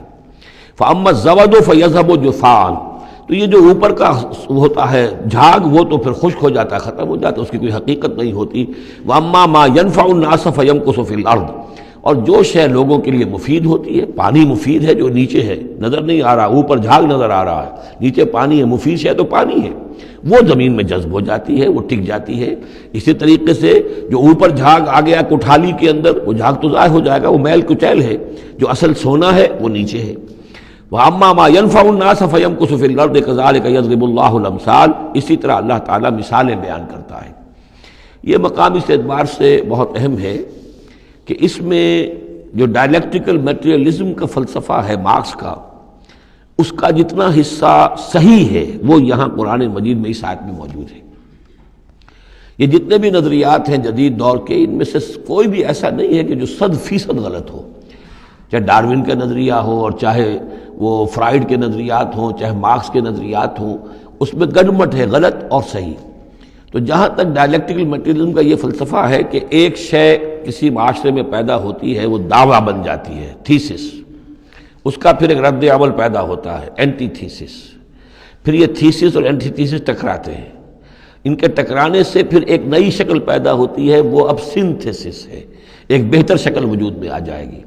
فَأَمَّا الزَّبَدُ فَيَذْهَبُ جُفَاءً، تو یہ جو اوپر کا ہوتا ہے جھاگ وہ تو پھر خشک ہو جاتا ہے، ختم ہو جاتا ہے، اس کی کوئی حقیقت نہیں ہوتی۔ وَأَمَّا مَا يَنْفَعُ النَّاسَ فَيَمْكُثُ فِي الْأَرْضِ، اور جو شے لوگوں کے لیے مفید ہوتی ہے، پانی مفید ہے جو نیچے ہے، نظر نہیں آ رہا، اوپر جھاگ نظر آ رہا ہے، نیچے پانی ہے، مفید شے تو پانی ہے، وہ زمین میں جذب ہو جاتی ہے، وہ ٹک جاتی ہے۔ اسی طریقے سے جو اوپر جھاگ آ گیا کوٹھالی کے اندر، وہ جھاگ تو ضائع ہو جائے گا، وہ میل کچیل ہے، جو اصل سونا ہے وہ نیچے ہے۔ وَأَمَّا مَا يَنْفَعُ النَّاسَ فَيَمْكُثُ فِي الْأَرْضِ كَذَلِكَ يَضْرِبُ اللَّهُ الْأَمْثَالَ، اسی طرح اللہ تعالیٰ مثالیں بیان کرتا ہے۔ یہ مقام اس اعتبار سے بہت اہم ہے کہ اس میں جو ڈائلیکٹیکل میٹریلزم کا فلسفہ ہے مارکس کا، اس کا جتنا حصہ صحیح ہے وہ یہاں قرآن مجید میں اس آیت میں موجود ہے۔ یہ جتنے بھی نظریات ہیں جدید دور کے، ان میں سے کوئی بھی ایسا نہیں ہے کہ جو 100% غلط ہو، چاہے ڈارون کا نظریہ ہو اور چاہے وہ فرائیڈ کے نظریات ہوں، چاہے مارکس کے نظریات ہوں، اس میں گڈمٹ ہے غلط اور صحیح۔ تو جہاں تک ڈائلیکٹیکل میٹریلزم کا یہ فلسفہ ہے کہ ایک شے کسی معاشرے میں پیدا ہوتی ہے، وہ دعویٰ بن جاتی ہے، تھیسس، اس کا پھر ایک رد عمل پیدا ہوتا ہے، اینٹی تھیسس، پھر یہ تھیسس اور اینٹی تھیسس ٹکراتے ہیں، ان کے ٹکرانے سے پھر ایک نئی شکل پیدا ہوتی ہے، وہ اب سنتھسس ہے، ایک بہتر شکل وجود میں آ جائے گی۔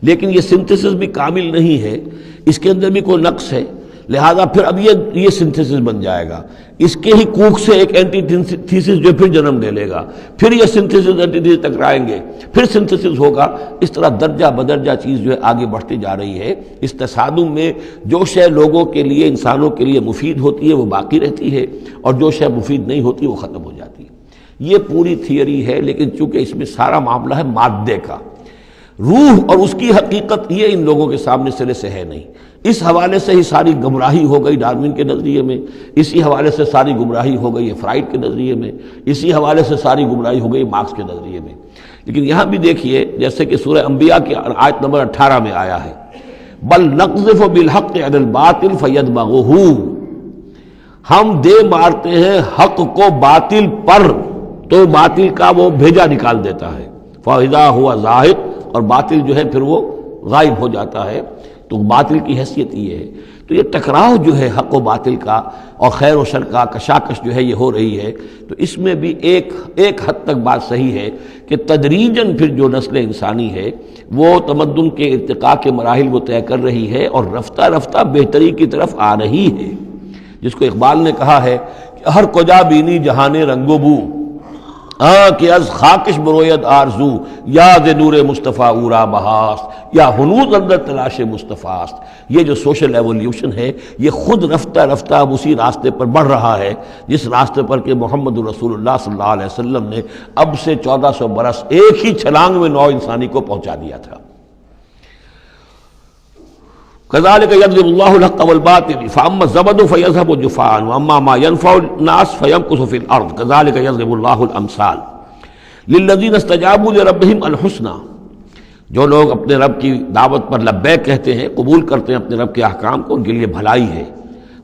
لیکن یہ سنتھسس بھی کامل نہیں ہے، اس کے اندر بھی کوئی نقص ہے، لہذا پھر اب یہ سنتھسس بن جائے گا، اس کے ہی کوکھ سے ایک اینٹی تھیسس جو پھر جنم لے لے گا، پھر یہ سنتھسس اینٹی تھیسس ٹکرائیں گے، پھر سنتھسس ہوگا، اس طرح درجہ بدرجہ چیز جو ہے آگے بڑھتی جا رہی ہے۔ اس تصادم میں جو شے لوگوں کے لیے، انسانوں کے لیے مفید ہوتی ہے وہ باقی رہتی ہے، اور جو شے مفید نہیں ہوتی وہ ختم ہو جاتی ہے۔ یہ پوری تھیوری ہے، لیکن چونکہ اس میں سارا معاملہ ہے مادے کا، روح اور اس کی حقیقت یہ ان لوگوں کے سامنے سرے سے ہے نہیں۔ اس حوالے سے ہی ساری گمراہی ہو گئی ڈارون کے نظریے میں، اسی حوالے سے ساری گمراہی ہو گئی فرائیڈ کے نظریے میں، اسی حوالے سے ساری گمراہی ہو گئی مارکس کے نظریے میں۔ لیکن یہاں بھی دیکھیے، جیسے کہ سورہ انبیاء کی آیت نمبر 18 میں آیا ہے، بل نقذف بالحق علی الباطل فیدمغہ، ہم دے مارتے ہیں حق کو باطل پر تو باطل کا وہ بھیجا نکال دیتا ہے، فاذا ہوا زاہق، اور باطل جو ہے پھر وہ غائب ہو جاتا ہے۔ تو باطل کی حیثیت یہ ہے۔ تو یہ ٹکراؤ جو ہے حق و باطل کا اور خیر و شر کا کشاکش جو ہے یہ ہو رہی ہے، تو اس میں بھی ایک حد تک بات صحیح ہے کہ تدریجاً پھر جو نسل انسانی ہے وہ تمدن کے ارتقاء کے مراحل وہ طے کر رہی ہے اور رفتہ رفتہ بہتری کی طرف آ رہی ہے، جس کو اقبال نے کہا ہے کہ ہر کجا بینی جہان رنگ و بو، کہ از خاکش بروید آرزو، یاد نور مصطفیٰ اورا بہاست، یا ہنوز اندر تلاش مصطفیٰ است۔ یہ جو سوشل ایولیوشن ہے یہ خود رفتہ رفتہ اب اسی راستے پر بڑھ رہا ہے جس راستے پر کہ محمد رسول اللہ صلی اللہ علیہ وسلم نے اب سے 1400 برس ایک ہی چھلانگ میں نوع انسانی کو پہنچا دیا تھا۔ كذلك يضرب الله الحق والباطل فاما الزبد فيذهب جفاء واما ما ينفع الناس فيمكث في الارض كذلك يضرب الله الامثال للذين استجابوا لربهم الحسنى، جو لوگ اپنے رب کی دعوت پر لبیک کہتے ہیں، قبول کرتے ہیں اپنے رب کے احکام کو، ان کے لیے بھلائی ہے۔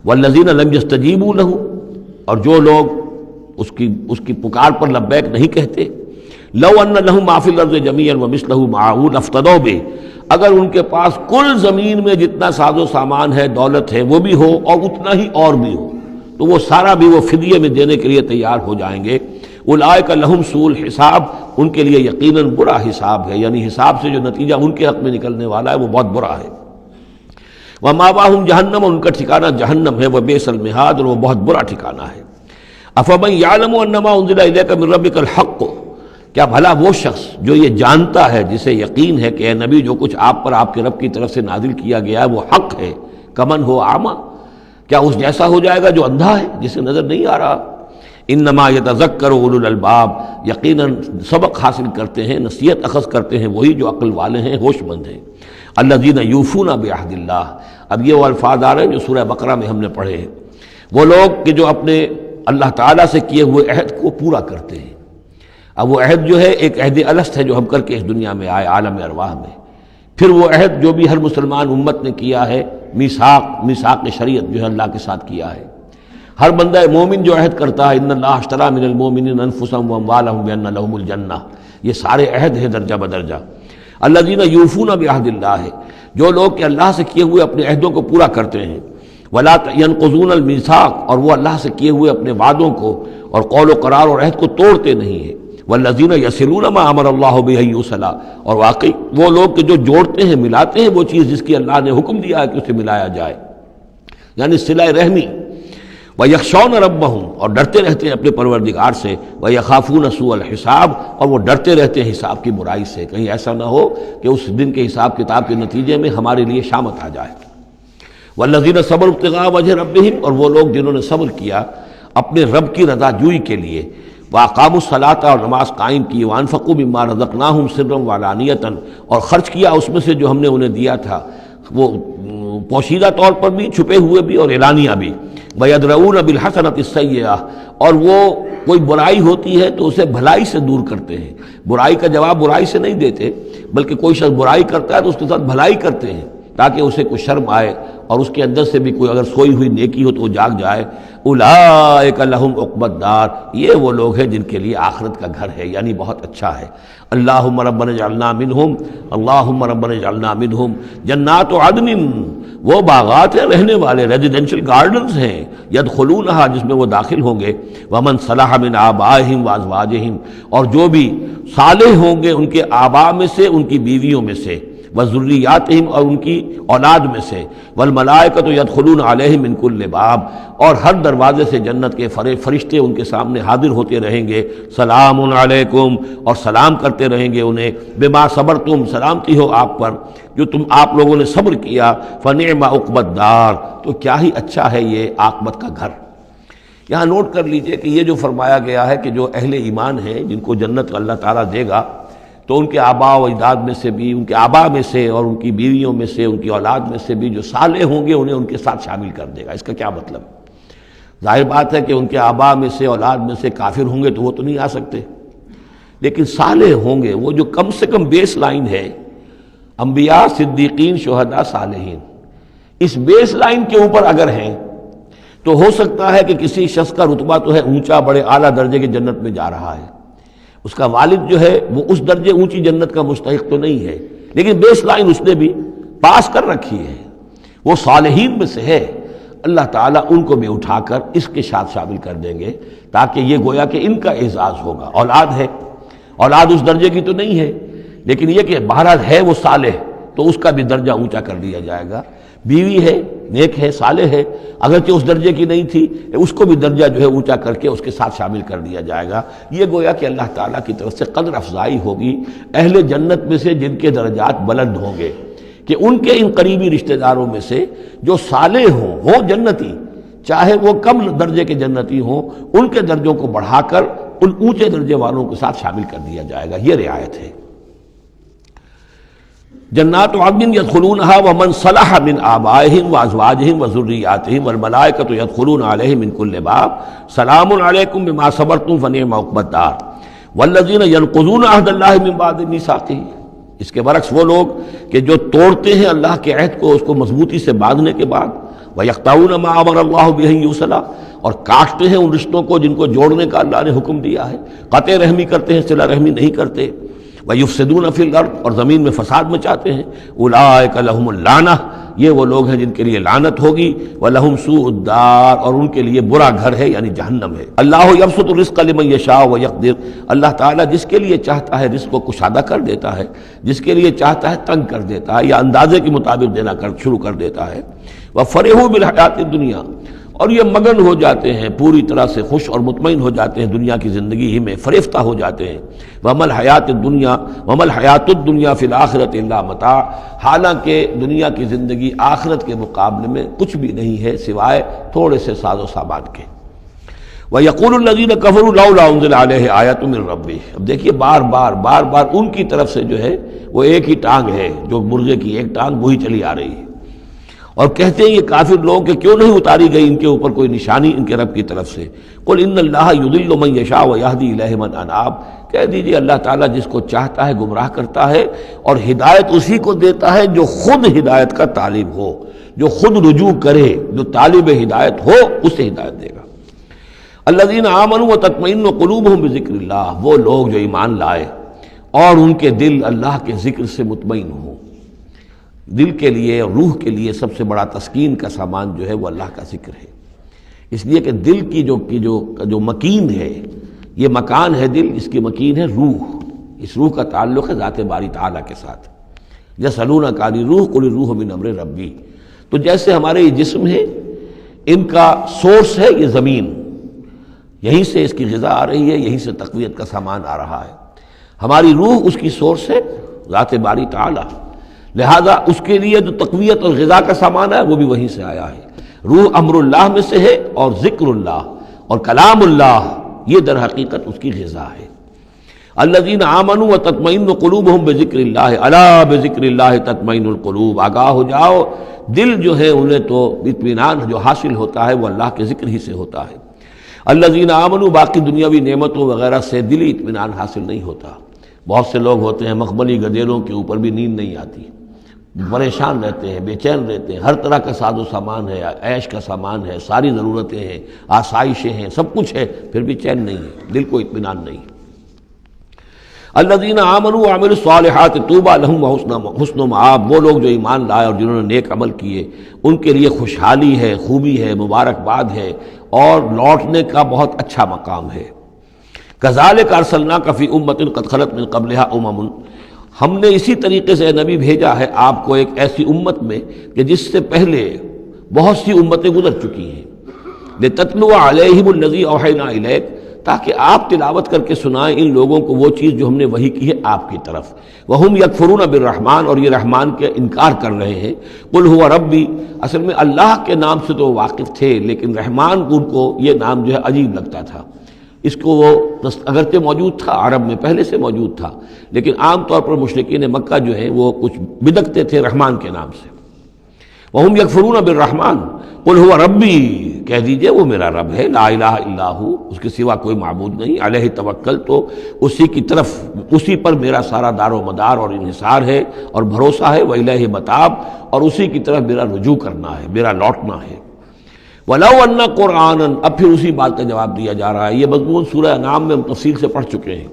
والذین لم يستجیبوا له، اور جو لوگ اس کی پکار پر لبیک نہیں کہتے، لو ان لهم ما في الارض جميعا ومثله معه لافتدوا به، اگر ان کے پاس کل زمین میں جتنا ساز و سامان ہے، دولت ہے، وہ بھی ہو اور اتنا ہی اور بھی ہو، تو وہ سارا بھی وہ فدیے میں دینے کے لیے تیار ہو جائیں گے۔ اولئک لہم سوء الحساب، ان کے لیے یقیناً برا حساب ہے، یعنی حساب سے جو نتیجہ ان کے حق میں نکلنے والا ہے وہ بہت برا ہے۔ ومأواہم جہنم، ان کا ٹھکانہ جہنم ہے، وبئس المہاد، اور وہ بہت برا ٹھکانہ ہے۔ افمن یعلم انما انزل الیک من ربک الحق، کیا بھلا وہ شخص جو یہ جانتا ہے، جسے یقین ہے کہ اے نبی جو کچھ آپ پر آپ کے رب کی طرف سے نازل کیا گیا ہے وہ حق ہے، کمن ہو اعمیٰ، کیا اس جیسا ہو جائے گا جو اندھا ہے، جسے نظر نہیں آ رہا۔ انما یتذکر اولو الالباب، یقیناً سبق حاصل کرتے ہیں، نصیحت اخذ کرتے ہیں وہی جو عقل والے ہیں، ہوش مند ہیں۔ الذین یوفون بعہد اللہ، اب یہ وہ الفاظ آ رہے ہیں جو سورہ بقرہ میں ہم نے پڑھے ہیں، وہ لوگ کہ جو اپنے اللہ تعالیٰ سے کیے ہوئے عہد کو پورا کرتے ہیں۔ اب وہ عہد جو ہے ایک عہد الست ہے جو ہم کر کے اس دنیا میں آئے عالم ارواح میں، پھر وہ عہد جو بھی ہر مسلمان امت نے کیا ہے، میثاق شریعت جو ہے اللہ کے ساتھ کیا ہے۔ ہر بندہ مومن جو عہد کرتا ہے، ان اللہ اشتری من المؤمنین انفسهم واموالهم بان لهم الجنہ، یہ سارے عہد ہیں درجہ بدرجہ۔ الذین یوفون بعہد اللہ، جو لوگ کہ اللہ سے کیے ہوئے اپنے عہدوں کو پورا کرتے ہیں، ولا ينقضون الميثاق، اور وہ اللہ سے کیے ہوئے اپنے وعدوں کو اور قول و قرار اور عہد کو توڑتے نہیں ہیں۔ والذین یصلون ما امر اللہ بہ ان یوصل، اور واقعی وہ لوگ کہ جو جوڑتے ہیں ملاتے ہیں وہ چیز جس کی اللہ نے حکم دیا ہے کہ اسے ملایا جائے، یعنی صلہ رحمی۔ وَيَخْشَوْنَ رَبَّهُمْ، اور ڈرتے رہتے ہیں اپنے پروردگار سے، وَيَخَافُونَ سُوءَ الْحِسَابِ، اور وہ ڈرتے رہتے ہیں حساب کی برائی سے، کہیں ایسا نہ ہو کہ اس دن کے حساب کتاب کے نتیجے میں ہمارے لیے شامت آ جائے۔ وَالَّذِينَ صَبَرُوا ابْتِغَاءَ وَجْهِ رَبِّهِمْ، اور وہ لوگ جنہوں نے صبر کیا اپنے رب کی رضا جوئی کے لیے، وَأَقَامُوا الصَّلَاةَ، اور نماز قائم کی، وَأَنفَقُوا مِمَّا رَزَقْنَاهُمْ سِرًّا وَعَلَانِيَةً، اور خرچ کیا اس میں سے جو ہم نے انہیں دیا تھا، وہ پوشیدہ طور پر بھی، چھپے ہوئے بھی اور اعلانیہ بھی۔ وَيَدْرَؤُونَ بِالْحَسَنَةِ السَّيِّئَةَ، اور وہ کوئی برائی ہوتی ہے تو اسے بھلائی سے دور کرتے ہیں، برائی کا جواب برائی سے نہیں دیتے، بلکہ کوئی شخص برائی کرتا ہے تو اس کے ساتھ بھلائی کرتے ہیں تاکہ اسے کوئی شرم آئے اور اس کے اندر سے بھی کوئی اگر سوئی ہوئی نیکی ہو تو وہ جاگ جائے۔ اولئک لہم عقبی الدار، یہ وہ لوگ ہیں جن کے لیے آخرت کا گھر ہے، یعنی بہت اچھا ہے۔ اللہم ربنا اجعلنا منہم، اللہم ربنا اجعلنا منہم۔ جنات عدن، وہ باغات ہیں رہنے والے، ریزیڈینشل گارڈنز ہیں، یدخلونہا، جس میں وہ داخل ہوں گے، ومن صلح من آبائہم وازواجہم، اور جو بھی صالح ہوں گے ان کے آباء میں سے، ان کی بیویوں میں سے، وذریاتہم، اور ان کی اولاد میں سے، والملائکۃ یدخلون علیہم من کل باب، اور ہر دروازے سے جنت کے فرشتے ان کے سامنے حاضر ہوتے رہیں گے، سلام علیکم، اور سلام کرتے رہیں گے انہیں، بما صبرتم، سلامتی ہو آپ پر جو آپ لوگوں نے صبر کیا، فنعم عقبی الدار، تو کیا ہی اچھا ہے یہ عاقبت کا گھر۔ یہاں نوٹ کر لیجئے کہ یہ جو فرمایا گیا ہے کہ جو اہل ایمان ہیں جن کو جنت اللہ تعالیٰ دے گا، تو ان کے آباء و اجداد میں سے بھی، ان کے آباء میں سے اور ان کی بیویوں میں سے، ان کی اولاد میں سے بھی جو صالح ہوں گے انہیں ان کے ساتھ شامل کر دے گا۔ اس کا کیا مطلب؟ ظاہر بات ہے کہ ان کے آباء میں سے، اولاد میں سے کافر ہوں گے تو وہ تو نہیں آ سکتے، لیکن صالح ہوں گے، وہ جو کم سے کم بیس لائن ہے، انبیاء، صدیقین، شہداء، صالحین، اس بیس لائن کے اوپر اگر ہیں تو ہو سکتا ہے کہ کسی شخص کا رتبہ تو ہے اونچا، بڑے اعلیٰ درجے کی جنت میں جا رہا ہے، اس کا والد جو ہے وہ اس درجے اونچی جنت کا مستحق تو نہیں ہے، لیکن بیس لائن اس نے بھی پاس کر رکھی ہے، وہ صالحین میں سے ہے۔ اللہ تعالیٰ ان کو بھی اٹھا کر اس کے ساتھ شامل کر دیں گے، تاکہ یہ گویا کہ ان کا اعزاز ہوگا۔ اولاد ہے، اولاد اس درجے کی تو نہیں ہے، لیکن یہ کہ بہرحال ہے وہ صالح، تو اس کا بھی درجہ اونچا کر دیا جائے گا۔ بیوی ہے، نیک ہے، صالح ہے، اگرچہ اس درجے کی نہیں تھی، اس کو بھی درجہ جو ہے اونچا کر کے اس کے ساتھ شامل کر دیا جائے گا۔ یہ گویا کہ اللہ تعالیٰ کی طرف سے قدر افزائی ہوگی اہل جنت میں سے جن کے درجات بلند ہوں گے، کہ ان کے ان قریبی رشتہ داروں میں سے جو صالح ہوں، وہ جنتی، چاہے وہ کم درجے کے جنتی ہوں، ان کے درجوں کو بڑھا کر ان اونچے درجے والوں کے ساتھ شامل کر دیا جائے گا۔ یہ رعایت ہے۔ جنات عدن یدخلونہا ومن صلح من آبائہم وازواجہم وذریاتہم والملائکۃ یدخلون علیہم من کل باب سلام علیکم بما صبرتم فنعم عقبی الدار والذین ینقضون عہد اللہ من بعد میثاقہ۔ اس کے برعکس وہ لوگ کہ جو توڑتے ہیں اللہ کے عہد کو، اس کو مضبوطی سے باندھنے کے بعد، وَيَقْطَعُونَ مَا أَمَرَ اللَّهُ بِهِ أَن يُوصَلَ، اور کاٹتے ہیں ان رشتوں کو جن کو جوڑنے کا اللہ نے حکم دیا ہے، قطع رحمی کرتے ہیں، صلہ رحمی نہیں کرتے، وَيُفْسِدُونَ فِي الْأَرْضِ، اور زمین میں فساد مچاتے ہیں، أُولَٰئِكَ لَهُمُ اللَّعْنَةُ، یہ وہ لوگ ہیں جن کے لیے لعنت ہوگی، وَلَهُمْ سُوءُ الدَّارِ، اور ان کے لیے برا گھر ہے یعنی جہنم ہے۔ اللہ یبسط الرزق لمن یشاء ویقدر، اللہ تعالیٰ جس کے لیے چاہتا ہے رزق کو کشادہ کر دیتا ہے، جس کے لیے چاہتا ہے تنگ کر دیتا ہے، یا اندازے کے مطابق دینا شروع کر دیتا ہے۔ وَفَرِحُوا بِالْحَيَاةِ الدُّنْيَا، اور یہ مگن ہو جاتے ہیں، پوری طرح سے خوش اور مطمئن ہو جاتے ہیں دنیا کی زندگی ہی میں، فریفتہ ہو جاتے ہیں۔ وَمَا الْحَيَاةُ الدُّنْيَا فِي الْآخِرَةِ إِلَّا مَتَاعٌ، حالانکہ دنیا کی زندگی آخرت کے مقابلے میں کچھ بھی نہیں ہے سوائے تھوڑے سے ساز و سامان کے۔ وَيَقُولُ الَّذِينَ كَفَرُوا لَوْلَا أُنزِلَ عَلَيْهِ آيَةٌ مِّن رَّبِّهِ، اب دیکھیے بار بار ان کی طرف سے جو ہے وہ ایک ہی ٹانگ ہے، جو مرغے کی ایک ٹانگ وہی چلی آ رہی ہے، اور کہتے ہیں یہ کافر لوگ کہ کیوں نہیں اتاری گئی ان کے اوپر کوئی نشانی ان کے رب کی طرف سے۔ قُلْ إِنَّ اللَّهَ يُضِلُّ مَن يَشَاءُ وَيَهْدِي إِلَيْهِ مَنْ أَنَابَ، کہہ دیجئے اللہ تعالیٰ جس کو چاہتا ہے گمراہ کرتا ہے، اور ہدایت اسی کو دیتا ہے جو خود ہدایت کا طالب ہو، جو خود رجوع کرے، جو طالب ہدایت ہو اسے ہدایت دے گا۔ الذین آمنوا وتطمئن قلوبہم بذکر اللہ، وہ لوگ جو ایمان لائے اور ان کے دل اللہ کے ذکر سے مطمئن ہوں۔ دل کے لیے، روح کے لیے سب سے بڑا تسکین کا سامان جو ہے وہ اللہ کا ذکر ہے، اس لیے کہ دل کی جو مکین ہے، یہ مکان ہے دل، اس کی مکین ہے روح، اس روح کا تعلق ہے ذات باری تعالیٰ کے ساتھ۔ یسألونک عن الروح قل الروح من امر ربی۔ تو جیسے ہمارے یہ جسم ہے، ان کا سورس ہے یہ زمین، یہیں سے اس کی غذا آ رہی ہے، یہیں سے تقویت کا سامان آ رہا ہے۔ ہماری روح اس کی سورس ہے ذات باری تعالیٰ، لہذا اس کے لیے جو تقویت اور غذا کا سامان ہے وہ بھی وہیں سے آیا ہے۔ روح امر اللہ میں سے ہے، اور ذکر اللہ اور کلام اللہ یہ در حقیقت اس کی غذا ہے۔ الذین آمنوا وتطمئن قلوبہم بذکر اللہ، الا بذکر اللہ تطمئن القلوب۔ آگاہ ہو جاؤ، دل جو ہے انہیں تو اطمینان جو حاصل ہوتا ہے وہ اللہ کے ذکر ہی سے ہوتا ہے۔ الذین آمنوا، باقی دنیاوی نعمتوں وغیرہ سے دلی اطمینان حاصل نہیں ہوتا۔ بہت سے لوگ ہوتے ہیں مخملی گدیلوں کے اوپر بھی نیند نہیں آتی، پریشان رہتے ہیں، بے چین رہتے ہیں، ہر طرح کا ساز و سامان ہے، عیش کا سامان ہے، ساری ضرورتیں ہیں، آسائشیں ہیں، سب کچھ ہے، پھر بھی چین نہیں ہے، دل کو اطمینان نہیں۔ الذین آمنوا وعملوا الصالحات طوبی لہم وحسن مآب، وہ لوگ جو ایمان لائے اور جنہوں نے نیک عمل کیے ان کے لیے خوشحالی ہے، خوبی ہے، مبارکباد ہے، اور لوٹنے کا بہت اچھا مقام ہے۔ کذالک ارسلناک فی امۃ قد خلت من قبلھا امم، ہم نے اسی طریقے سے نبی بھیجا ہے آپ کو ایک ایسی امت میں کہ جس سے پہلے بہت سی امتیں گزر چکی ہیں، لتتلو علیہم الذی اوحینا الیک، تاکہ آپ تلاوت کر کے سنائیں ان لوگوں کو وہ چیز جو ہم نے وحی کی ہے آپ کی طرف۔ وہم یکفرون بالرحمن، اور یہ رحمان کے انکار کر رہے ہیں۔ قل هو ربی، اصل میں اللہ کے نام سے تو واقف تھے، لیکن رحمان ان کو یہ نام جو ہے عجیب لگتا تھا۔ اس کو وہ اگرچہ موجود تھا، عرب میں پہلے سے موجود تھا، لیکن عام طور پر مشرکین مکہ جو ہیں وہ کچھ بدکتے تھے رحمان کے نام سے۔ وہم یکفرون بالرحمن قل هو ربی، کہہ دیجئے وہ میرا رب ہے، لا الہ الا ہو، اس کے سوا کوئی معبود نہیں، علیہ توکل، تو اسی کی طرف، اسی پر میرا سارا دار و مدار اور انحصار ہے اور بھروسہ ہے، وإلیہ متاب، اور اسی کی طرف میرا رجوع کرنا ہے، میرا لوٹنا ہے۔ وَلَوْ أَنَّ قُرْآنًا، اب پھر اسی بات کا جواب دیا جا رہا ہے، یہ مضمون سورہ انعام میں ہم تفصیل سے پڑھ چکے ہیں۔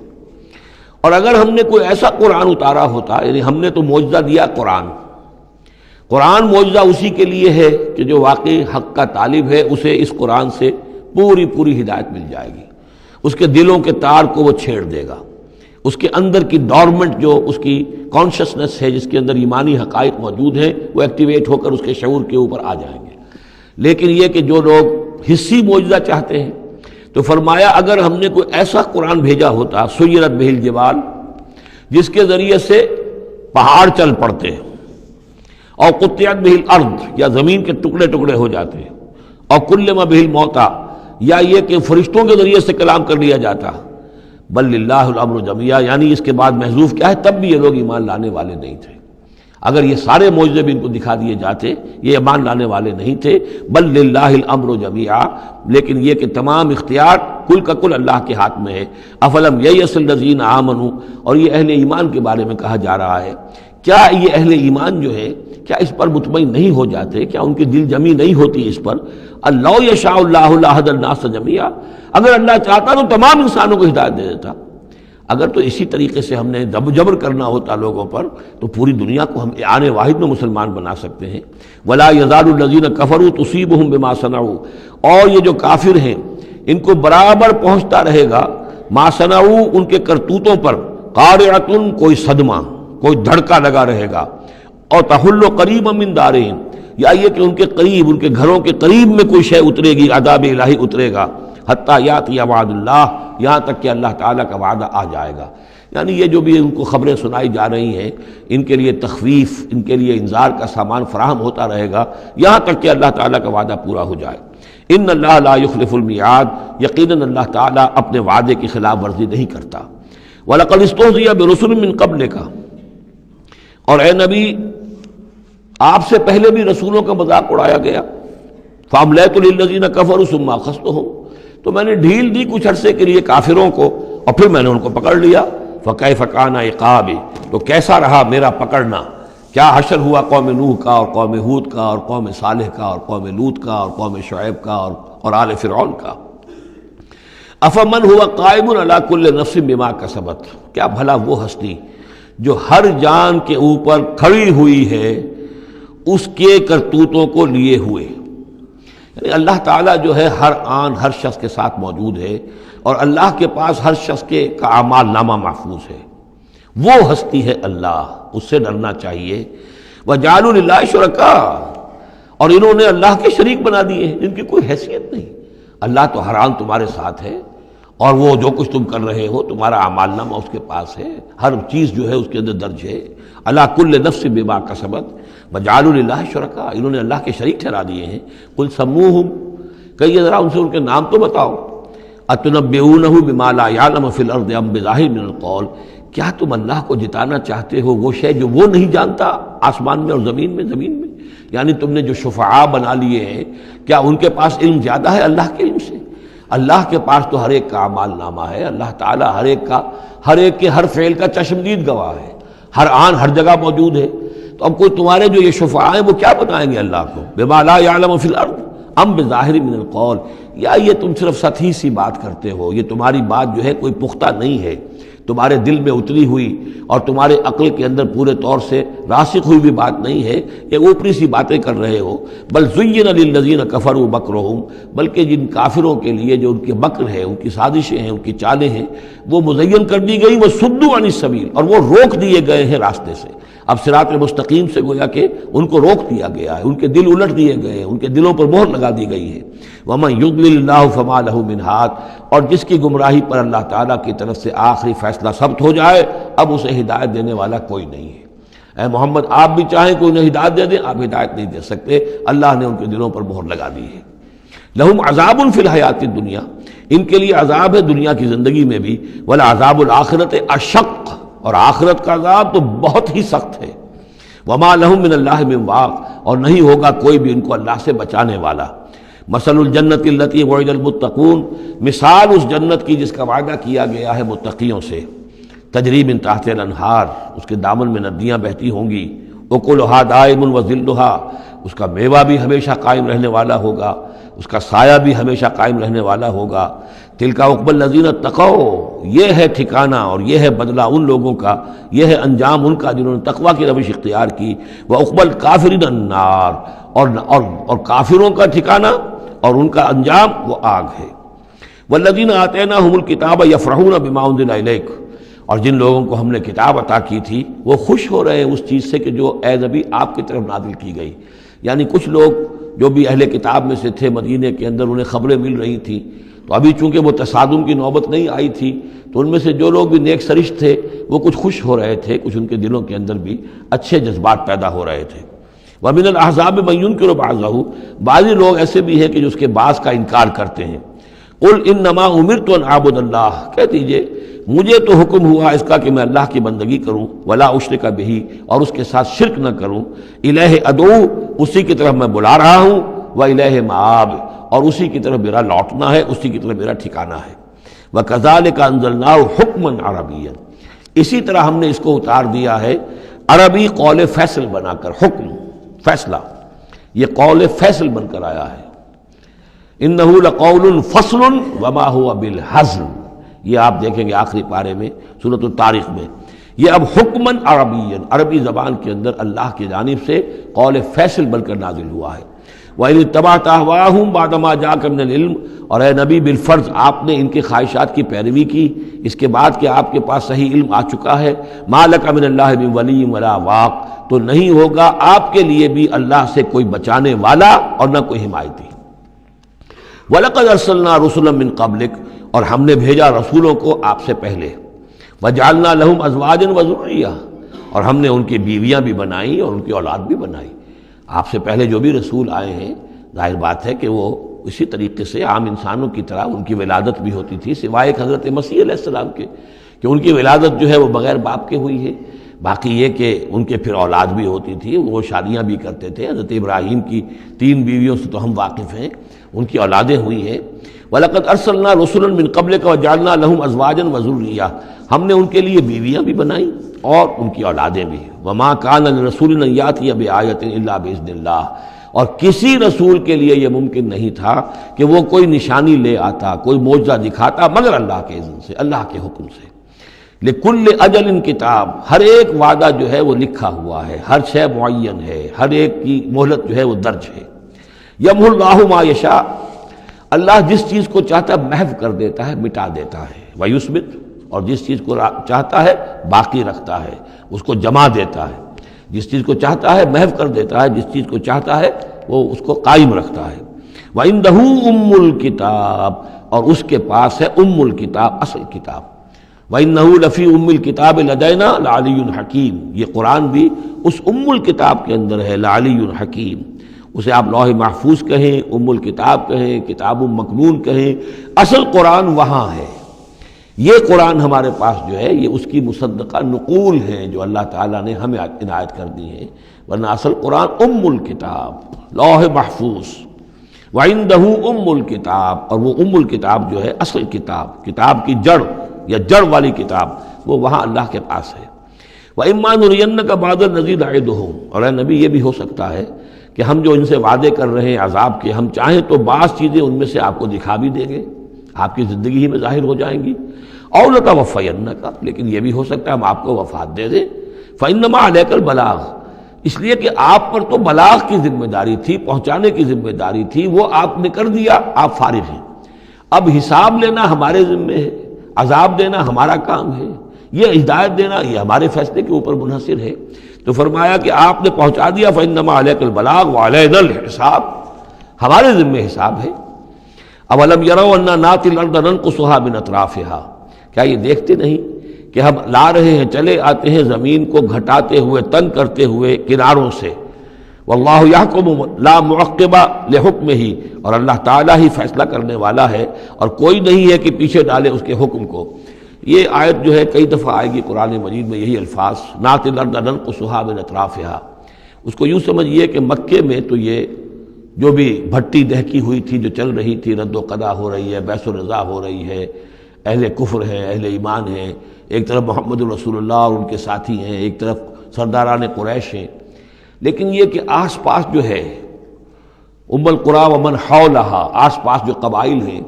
اور اگر ہم نے کوئی ایسا قرآن اتارا ہوتا، یعنی ہم نے تو معجزہ دیا قرآن معجزہ اسی کے لیے ہے کہ جو واقعی حق کا طالب ہے اسے اس قرآن سے پوری ہدایت مل جائے گی، اس کے دلوں کے تار کو وہ چھیڑ دے گا، اس کے اندر کی ڈورمنٹ جو اس کی کانشسنس ہے، جس کے اندر ایمانی حقائق موجود ہیں، وہ ایکٹیویٹ ہو کر اس کے شعور کے اوپر آ جائیں گے۔ لیکن یہ کہ جو لوگ حصی معجزہ چاہتے ہیں، تو فرمایا اگر ہم نے کوئی ایسا قرآن بھیجا ہوتا، سیرت بہ الجبال، جس کے ذریعے سے پہاڑ چل پڑتے ہیں، اور قطعت بہ الارض، یا زمین کے ٹکڑے ٹکڑے ہو جاتے ہیں، اور کلم بہ الموتیٰ، یا یہ کہ فرشتوں کے ذریعے سے کلام کر لیا جاتا، بل للہ الامر جمیعا، یعنی اس کے بعد محذوف کیا ہے، تب بھی یہ لوگ ایمان لانے والے نہیں تھے۔ اگر یہ سارے معجزے بھی ان کو دکھا دیے جاتے، یہ ایمان لانے والے نہیں تھے۔ بل للہ الامر جمیعا، لیکن یہ کہ تمام اختیار کل کا کل اللہ کے ہاتھ میں ہے۔ افلم ییأس الذین آمنوا، اور یہ اہل ایمان کے بارے میں کہا جا رہا ہے، کیا یہ اہل ایمان جو ہے کیا اس پر مطمئن نہیں ہو جاتے، کیا ان کی دل جمی نہیں ہوتی اس پر؟ اللہ یشاء اللہ لہدی الناس جمیعا، اگر اللہ چاہتا تو تمام انسانوں کو ہدایت دے دیتا۔ اگر تو اسی طریقے سے ہم نے جبر کرنا ہوتا لوگوں پر، تو پوری دنیا کو ہم آنے واحد میں مسلمان بنا سکتے ہیں۔ ولا یزال الذین کفروا تصیبهم بما صنعوا، اور یہ جو کافر ہیں ان کو برابر پہنچتا رہے گا ما صنعوا، ان کے کرتوتوں پر، قارعۃ، کوئی صدمہ، کوئی دھڑکا لگا رہے گا، اور تحل قریبا من دارہم، یا یہ کہ ان کے قریب، ان کے گھروں کے قریب میں کوئی شے اترے گی، عذاب الہی اترے گا، حتیٰ یاتی وعد اللہ، یہاں تک کہ اللہ تعالیٰ کا وعدہ آ جائے گا۔ یعنی یہ جو بھی ان کو خبریں سنائی جا رہی ہیں، ان کے لیے تخویف، ان کے لیے انذار کا سامان فراہم ہوتا رہے گا، یہاں تک کہ اللہ تعالیٰ کا وعدہ پورا ہو جائے۔ ان اللہ لا یخلف المیعاد، یقیناً اللہ تعالیٰ اپنے وعدے کی خلاف ورزی نہیں کرتا۔ وَلَقَدِ اسْتُهْزِئَ بِرُسُلٍ مِّن قَبْلِكَ، اور اے نبی آپ سے پہلے بھی رسولوں کا مذاق اڑایا گیا۔ فَأَمْلَيْتُ لِلَّذِينَ كَفَرُوا ثُمَّ أَخَذْتُهُمْ، تو میں نے ڈھیل دی کچھ عرصے کے لیے کافروں کو، اور پھر میں نے ان کو پکڑ لیا۔ فَكَيْفَ كَانَ عِقَابِ، تو کیسا رہا میرا پکڑنا، کیا حشر ہوا قوم نوح کا، اور قوم ہود کا، اور قوم صالح کا، اور قوم لوط کا، اور قوم شعیب کا، اور آل فرعون کا۔ أَفَمَنْ هُوَ قَائِمٌ عَلَى كُلِّ نَفْسٍ بِمَا كَسَبَتْ، کیا بھلا وہ ہستی جو ہر جان کے اوپر کھڑی ہوئی ہے اس کے کرتوتوں کو لیے ہوئے، یعنی اللہ تعالیٰ جو ہے ہر آن ہر شخص کے ساتھ موجود ہے، اور اللہ کے پاس ہر شخص کے کا اعمال نامہ محفوظ ہے۔ وہ ہستی ہے اللہ، اس سے ڈرنا چاہیے۔ وَجَعَلُوا لِلَّهِ شُرَكَاءَ، اور انہوں نے اللہ کے شریک بنا دیے ہیں جن کی کوئی حیثیت نہیں۔ اللہ تو ہر آن تمہارے ساتھ ہے، اور وہ جو کچھ تم کر رہے ہو تمہارا اعمال نامہ اس کے پاس ہے، ہر چیز جو ہے اس کے اندر درج ہے۔ عَلَىٰ كُلِّ نَفْسٍ بِمَا كَسَبَتْ وَجَعَلُوا لِلَّهِ شُرَكَاءَ، انہوں نے اللہ کے شریک ٹھہرا دیے ہیں۔ قُلْ سَمُّوهُمْ، کہیے ذرا ان سے ان کے نام تو بتاؤ۔ أَتُنَبِّئُونَهُ بِمَا لَا يَعْلَمُ فِي الْأَرْضِ أَمْ بِظَاهِرٍ مِّنَ الْقَوْلِ، کیا تم اللہ کو جتانا چاہتے ہو وہ شے جو وہ نہیں جانتا آسمان میں اور زمین میں؟ یعنی تم نے جو شفعاء بنا لیے ہیں، کیا ان کے پاس علم زیادہ ہے اللہ کے علم سے؟ اللہ کے پاس تو ہر ایک کا اعمال نامہ ہے، اللہ تعالیٰ ہر ایک کے ہر فعل کا چشمدید گواہ ہے، ہر آن ہر جگہ موجود ہے۔ تو اب کوئی تمہارے جو یہ شفعاء ہیں وہ کیا بتائیں گے اللہ کو؟ بما لا يعلم فی الارض ام بظاہر من القول، یا یہ تم صرف سطحی سی بات کرتے ہو، یہ تمہاری بات جو ہے کوئی پختہ نہیں ہے، تمہارے دل میں اتری ہوئی اور تمہارے عقل کے اندر پورے طور سے راسخ ہوئی بھی بات نہیں ہے، یہ اوپری سی باتیں کر رہے ہو۔ بل زین للذین کفروا مکرہم، بلکہ جن کافروں کے لیے جو ان کے مکر ہے، ان کی سازشیں ہیں، ان کی چالیں ہیں، وہ مزین کر دی گئی، وہ صدوا عن السبیل، اور وہ روک دیے گئے ہیں راستے سے۔ اب صراط مستقیم سے گویا کہ ان کو روک دیا گیا ہے، ان کے دل الٹ دیے گئے ہیں، ان کے دلوں پر مہر لگا دی گئی ہے۔ وَمَن يُضْلِلِ اللَّهُ فَمَا لَهُ مِنْ هَادٍ، اور جس کی گمراہی پر اللہ تعالیٰ کی طرف سے آخری فیصلہ ثبت ہو جائے، اب اسے ہدایت دینے والا کوئی نہیں ہے۔ اے محمد، آپ بھی چاہیں کوئی انہیں ہدایت دے دیں، آپ ہدایت نہیں دے سکتے، اللہ نے ان کے دلوں پر مہر لگا دی ہے۔ لَهُمْ عَذَابٌ فِي الْحَيَاةِ الدُّنْيَا، ان کے لیے عذاب ہے دنیا کی زندگی میں بھی، وَلَعَذَابُ الْآخِرَةِ أَشَقُّ، اور آخرت کا عذاب تو بہت ہی سخت ہے۔ وَمَا لَهُم مِّنَ اللَّهِ مِن وَاقٍ، اور نہیں ہوگا کوئی بھی ان کو اللہ سے بچانے والا۔ مثل الجنت التي وعد المتقون، مثال اس جنت کی جس کا وعدہ کیا گیا ہے متقیوں سے، تجری من تحت الانہار، اس کے دامن میں ندیاں بہتی ہوں گی، اکلھا دائم وظلھا، اس کا میوہ بھی ہمیشہ قائم رہنے والا ہوگا، اس کا سایہ بھی ہمیشہ قائم رہنے والا ہوگا۔ تلک عقبی الذین اتقوا، یہ ہے ٹھکانہ اور یہ ہے بدلہ ان لوگوں کا، یہ ہے انجام ان کا جنہوں نے تقویٰ کی روش اختیار کی۔ وعقبی الکافرین النار، اور کافروں کا ٹھکانہ اور ان کا انجام وہ آگ ہے۔ والذین آتیناہم الکتاب یفرحون بما انزل الیک، اور جن لوگوں کو ہم نے کتاب عطا کی تھی وہ خوش ہو رہے ہیں اس چیز سے کہ جو اے نبی آپ کی طرف نازل کی گئی۔ یعنی کچھ لوگ جو بھی اہل کتاب میں سے تھے مدینے کے اندر، انہیں خبریں مل رہی تھیں، تو ابھی چونکہ وہ تصادم کی نوبت نہیں آئی تھی، تو ان میں سے جو لوگ بھی نیک سرشت تھے وہ کچھ خوش ہو رہے تھے، کچھ ان کے دلوں کے اندر بھی اچھے جذبات پیدا ہو رہے تھے۔ وَمِنَ الْأَحْزَابِ مَن يُنكِرُ بَعْضَهُ، بعضی لوگ ایسے بھی ہیں کہ جو اس کے بعض کا انکار کرتے ہیں۔ قُلْ إِنَّمَا أُمِرْتُ أَنْ أَعْبُدَ اللَّهَ، کہہ دیجئے مجھے تو حکم ہوا اس کا کہ میں اللہ کی بندگی کروں، وَلَا أُشْرِكَ بِهِ، اور اس کے ساتھ شرک نہ کروں، إِلَيْهِ أَدْعُو، اسی کی طرف میں بلا رہا ہوں، وَإِلَيْهِ مَآبِ، اور اسی کی طرف میرا لوٹنا ہے، اسی کی طرف میرا ٹھکانہ ہے۔ وَكَذَلِكَ أَنزَلْنَاهُ حُكْمًا عَرَبِيًّا، اسی طرح ہم نے اس کو اتار دیا ہے عربی قول فیصل بنا کر، حکم فیصلہ، یہ قول فیصل بن کر آیا ہے۔ انہ لقول فصل وما هو بالحزل، یہ آپ دیکھیں گے آخری پارے میں سورۃ الطارق میں، یہ اب حکمن عربی، عربی زبان کے اندر اللہ کی جانب سے قول فیصل بن کر نازل ہوا ہے۔ وَإِنِ اتَّبَعْتَ أَهْوَاءَهُمْ بَعْدَ مَا جَاءَكَ مِنَ الْعِلْمِ، اور اے نبی بالفرض آپ نے ان کی خواہشات کی پیروی کی اس کے بعد کہ آپ کے پاس صحیح علم آ چکا ہے۔ مَا لَكَ مِنَ اللَّهِ مِن وَلِيٍّ وَلَا وَاقٍ، تو نہیں ہوگا آپ کے لیے بھی اللہ سے کوئی بچانے والا اور نہ کوئی حمایتی۔ وَلَقَدْ أَرْسَلْنَا رُسُلًا مِّن قَبْلِكَ، اور ہم نے بھیجا رسولوں کو آپ سے پہلے۔ وَجَعَلْنَا لَهُمْ أَزْوَاجًا وَذُرِّيَّةً، اور ہم نے ان کی بیویاں بھی بنائیں اور ان کی اولاد بھی بنائی۔ آپ سے پہلے جو بھی رسول آئے ہیں، ظاہر بات ہے کہ وہ اسی طریقے سے عام انسانوں کی طرح ان کی ولادت بھی ہوتی تھی، سوائے حضرت مسیح علیہ السلام کے کہ ان کی ولادت جو ہے وہ بغیر باپ کے ہوئی ہے۔ باقی یہ کہ ان کے پھر اولاد بھی ہوتی تھی، وہ شادیاں بھی کرتے تھے۔ حضرت ابراہیم کی 3 بیویوں سے تو ہم واقف ہیں، ان کی اولادیں ہوئی ہیں۔ وَلَقَدْ أَرْسَلْنَا رُسُلًا مِّن قَبْلِكَ وَجَعَلْنَا لَهُمْ أَزْوَاجًا وَذُرِّيَّةً، ہم نے ان کے لیے بیویاں بھی بنائیں اور ان کی اولادیں بھی۔ وَمَا كَانَ لِرَسُولٍ أَن يَأْتِيَ بِآيَةٍ إِلَّا بِإِذْنِ اللَّهِ، اور کسی رسول کے لیے یہ ممکن نہیں تھا کہ وہ کوئی نشانی لے آتا، کوئی معجزہ دکھاتا، مگر اللہ کے اذن سے، اللہ کے حکم سے۔ لِكُلِّ أَجَلٍ کتاب، ہر ایک وعدہ جو ہے وہ لکھا ہوا ہے، ہر شے معین ہے، ہر ایک کی مہلت جو ہے وہ درج ہے۔ یمحو اللہ ما یشاء، اللہ جس چیز کو چاہتا ہے محو کر دیتا ہے، مٹا دیتا ہے، ویثبت، اور جس چیز کو چاہتا ہے باقی رکھتا ہے، اس کو جمع دیتا ہے، جس چیز کو چاہتا ہے محو کر دیتا ہے، جس چیز کو چاہتا ہے وہ اس کو قائم رکھتا ہے۔ وَعِندَهُ أُمُّ الْكِتَابِ، اور اس کے پاس ہے ام الکتاب، اصل کتاب۔ وَإِنَّهُ لَفِي أُمِّ الْكِتَابِ لَدَيْنَا لَعَلِيٌّ حَكِيمٌ، یہ قرآن بھی اس ام الکتاب کے اندر ہے، لَعَلِيٌّ حَكِيمٌ، اسے آپ لوح محفوظ کہیں، ام الکتاب کہیں، کتاب مکنون کہیں، اصل قرآن وہاں ہے۔ یہ قرآن ہمارے پاس جو ہے یہ اس کی مصدقہ نقول ہیں جو اللہ تعالیٰ نے ہمیں عنایت کر دی ہیں، ورنہ اصل قرآن ام الکتاب، لوح محفوظ۔ وَعِندَهُ أُمُّ الْكِتَابِ، اور وہ ام الکتاب جو ہے اصل کتاب، کتاب کی جڑ یا جڑ والی کتاب، وہ وہاں اللہ کے پاس ہے۔ وَإِمَّا نُرِيَنَّكَ بَعْضَ الَّذِي نَعِدُهُمْ، اور اے نبی یہ بھی ہو سکتا ہے کہ ہم جو ان سے وعدے کر رہے ہیں عذاب کے، ہم چاہیں تو بعض چیزیں ان میں سے آپ کو دکھا بھی دیں گے، آپ کی زندگی ہی میں ظاہر ہو جائیں گی۔ اور لَتَوَفَّيَنَّكَ، لیکن یہ بھی ہو سکتا ہے ہم آپ کو وفات دے دیں۔ فَإِنَّمَا عَلَيْكَ الْبَلَاغُ، اس لیے کہ آپ پر تو بلاغ کی ذمہ داری تھی، پہنچانے کی ذمہ داری تھی، وہ آپ نے کر دیا، آپ فارغ ہیں۔ اب حساب لینا ہمارے ذمہ ہے، عذاب دینا ہمارا کام ہے، یہ ہدایت دینا یہ ہمارے فیصلے کے اوپر منحصر ہے۔ تو فرمایا کہ آپ نے پہنچا دیا، فَإِنَّمَا عَلَيْكَ الْبَلَاغُ وَعَلَيْنَا الْحِسَابُ، ہمارے ذمہ حساب ہے۔ أَوَلَمْ يَرَوْا أَنَّا نَأْتِي الْأَرْضَ نَنْقُصُهَا مِنْ أَطْرَافِهَا، کیا یہ دیکھتے نہیں کہ ہم لا رہے ہیں، چلے آتے ہیں زمین کو گھٹاتے ہوئے، تنگ کرتے ہوئے کناروں سے۔ واللہ یحکم لا معقب لحکمہ، اور اللہ تعالیٰ ہی فیصلہ کرنے والا ہے اور کوئی نہیں ہے کہ پیچھے ڈالے اس کے حکم کو۔ یہ آیت جو ہے کئی دفعہ آئے گی قرآن مجید میں، یہی الفاظ، نَأْتِي الْأَرْضَ نَنْقُصُهَا مِنْ أَطْرَافِهَا۔ اس کو یوں سمجھیے کہ مکے میں تو یہ جو بھی بھٹی دہکی ہوئی تھی، جو چل رہی تھی، رد و قضا ہو رہی ہے، بیس و رضا ہو رہی ہے، اہل کفر ہیں، اہل ایمان ہیں، ایک طرف محمد رسول اللہ اور ان کے ساتھی ہیں، ایک طرف سرداران قریش ہیں، لیکن یہ کہ آس پاس جو ہے ام القریٰ ومن حولہا، آس پاس جو قبائل ہیں،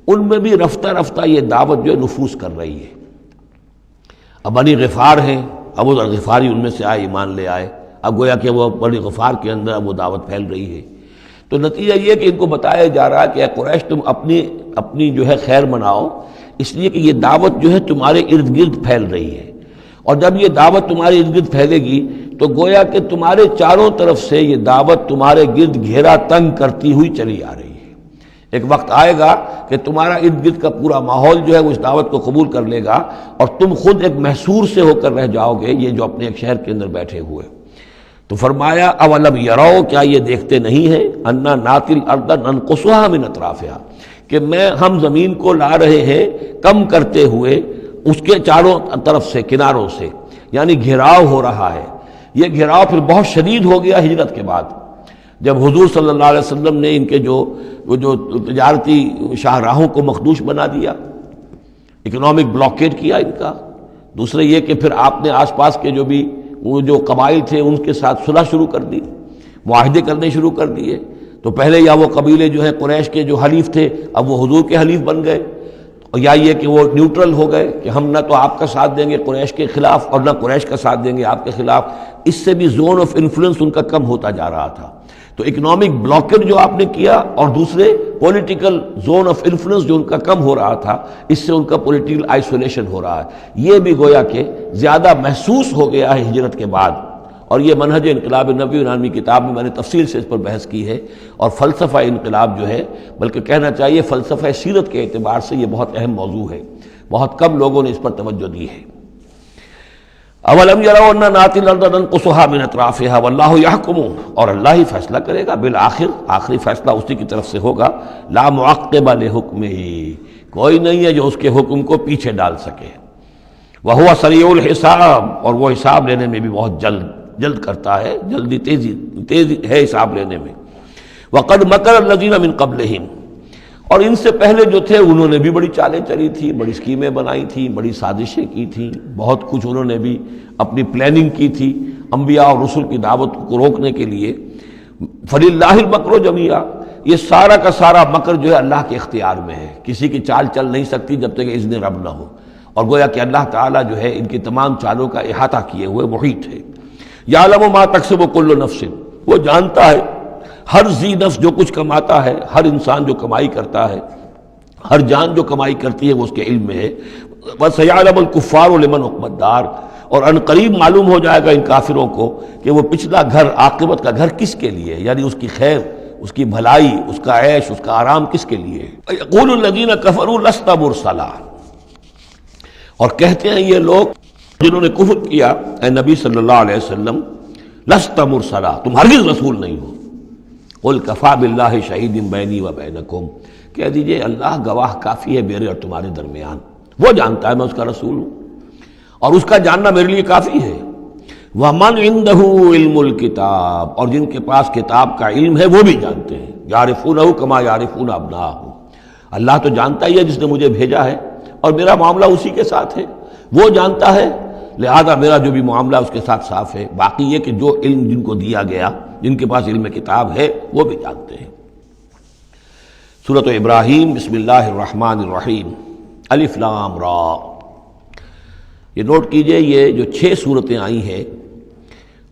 ان میں بھی رفتہ رفتہ یہ دعوت جو ہے نفوذ کر رہی ہے۔ اب بنی غفار ہیں، ابو ذر غفاری ان میں سے آئے، ایمان لے آئے، اب گویا کہ وہ بنی غفار کے اندر اب وہ دعوت پھیل رہی ہے۔ تو نتیجہ یہ کہ ان کو بتایا جا رہا ہے کہ اے قریش تم اپنی جو ہے خیر مناؤ، اس لیے کہ یہ دعوت جو ہے تمہارے ارد گرد پھیل رہی ہے، اور جب یہ دعوت تمہارے ارد گرد پھیلے گی تو گویا کہ تمہارے چاروں طرف سے یہ دعوت تمہارے گرد گھیرا تنگ کرتی ہوئی چلی آ رہی ہے۔ ایک وقت آئے گا کہ تمہارا ارد گرد کا پورا ماحول جو ہے وہ اس دعوت کو قبول کر لے گا، اور تم خود ایک محصور سے ہو کر رہ جاؤ گے، یہ جو اپنے ایک شہر کے اندر بیٹھے ہوئے۔ تو فرمایا اولم یرو، کیا یہ دیکھتے نہیں ہیں، انا ناتی الارض ننقصها من اطرافها، کہ ہم زمین کو لا رہے ہیں کم کرتے ہوئے اس کے چاروں طرف سے، کناروں سے، یعنی گھیراؤ ہو رہا ہے۔ یہ گھیراؤ پھر بہت شدید ہو گیا ہجرت کے بعد، جب حضور صلی اللہ علیہ وسلم نے ان کے جو تجارتی شاہراہوں کو مخدوش بنا دیا، اکنامک بلاکیڈ کیا ان کا۔ دوسرے یہ کہ پھر آپ نے آس پاس کے وہ جو قبائل تھے ان کے ساتھ صلح شروع کر دی، معاہدے کرنے شروع کر دیے۔ تو پہلے یا وہ قبیلے جو ہے قریش کے جو حلیف تھے، اب وہ حضور کے حلیف بن گئے، یا یہ کہ وہ نیوٹرل ہو گئے کہ ہم نہ تو آپ کا ساتھ دیں گے قریش کے خلاف اور نہ قریش کا ساتھ دیں گے آپ کے خلاف۔ اس سے بھی زون آف انفلوئنس ان کا کم ہوتا جا رہا تھا۔ تو اکنامک بلاکیڈ جو آپ نے کیا، اور دوسرے پولیٹیکل زون آف انفلوئنس جو ان کا کم ہو رہا تھا، اس سے ان کا پولیٹیکل آئسولیشن ہو رہا ہے۔ یہ بھی گویا کہ زیادہ محسوس ہو گیا ہے ہجرت کے بعد، اور یہ منہج انقلاب نبوی نامی کتاب میں میں نے تفصیل سے اس پر بحث کی ہے، اور فلسفہ انقلاب جو ہے، بلکہ کہنا چاہیے فلسفہ سیرت کے اعتبار سے یہ بہت اہم موضوع ہے، بہت کم لوگوں نے اس پر توجہ دی ہے۔ اولم یروا انا ناتی الارض ننقصها من اطرافها واللہ یحکم، اور اللہ ہی فیصلہ کرے گا، بالآخر آخری فیصلہ اسی کی طرف سے ہوگا۔ لا معقب لحکمہ، کوئی نہیں ہے جو اس کے حکم کو پیچھے ڈال سکے۔ وہو سریع الحساب، اور وہ حساب لینے میں بھی بہت جلد کرتا ہے، جلدی تیزی ہے حساب لینے میں۔ وقد مکر الذین من قبلہم، اور ان سے پہلے جو تھے انہوں نے بھی بڑی چالیں چلی تھی، بڑی اسکیمیں بنائی تھیں، بڑی سازشیں کی تھیں، بہت کچھ انہوں نے بھی اپنی پلاننگ کی تھی انبیاء اور رسل کی دعوت کو روکنے کے لیے۔ فللہ المکر جمیعا، یہ سارا کا سارا مکر جو ہے اللہ کے اختیار میں ہے، کسی کی چال چل نہیں سکتی جب تک اذن رب نہ ہو، اور گویا کہ اللہ تعالیٰ جو ہے ان کی تمام چالوں کا احاطہ کیے ہوئے محیط ہے۔ یعلم ما تکسب کل نفس، وہ جانتا ہے ہر ذی نفس جو کچھ کماتا ہے، ہر انسان جو کمائی کرتا ہے، ہر جان جو کمائی کرتی ہے وہ اس کے علم میں ہے۔ وَسَيَعْلَمُ الْكُفَّارُ لِمَنْ عُقْبَى الدَّارِ، اور ان قریب معلوم ہو جائے گا ان کافروں کو کہ وہ پچھلا گھر، عاقبت کا گھر کس کے لیے ہے، یعنی اس کی خیر، اس کی بھلائی، اس کا عیش، اس کا آرام کس کے لیے ہے۔ وَيَقُولُ الَّذِينَ كَفَرُوا لَسْتَ مُرْسَلًا، اور کہتے ہیں یہ لوگ جنہوں نے کفر کیا اے نبی صلی اللہ علیہ وسلم، لست مرسلا، تم ہرگز رسول نہیں ہو۔ قل کفا باللہ شہید بینی و بینکم، کہہ دیجئے اللہ گواہ کافی ہے میرے اور تمہارے درمیان، وہ جانتا ہے میں اس کا رسول ہوں اور اس کا جاننا میرے لیے کافی ہے۔ وَمَنْ عِنْدَهُ عِلْمُ الْكِتَابِ، اور جن کے پاس کتاب کا علم ہے وہ بھی جانتے ہیں، یعرفونہ کما یعرفون ابناءہم، اللہ تو جانتا ہی ہے جس نے مجھے بھیجا ہے اور میرا معاملہ اسی کے ساتھ ہے، وہ جانتا ہے، لہذا میرا جو بھی معاملہ اس کے ساتھ صاف ہے۔ باقی یہ کہ جو علم جن کو دیا گیا، جن کے پاس علم کتاب ہے، وہ بھی جانتے ہیں۔ سورۃ ابراہیم، بسم اللہ الرحمن الرحیم، الف لام را۔ یہ نوٹ کیجئے یہ جو 6 صورتیں آئی ہیں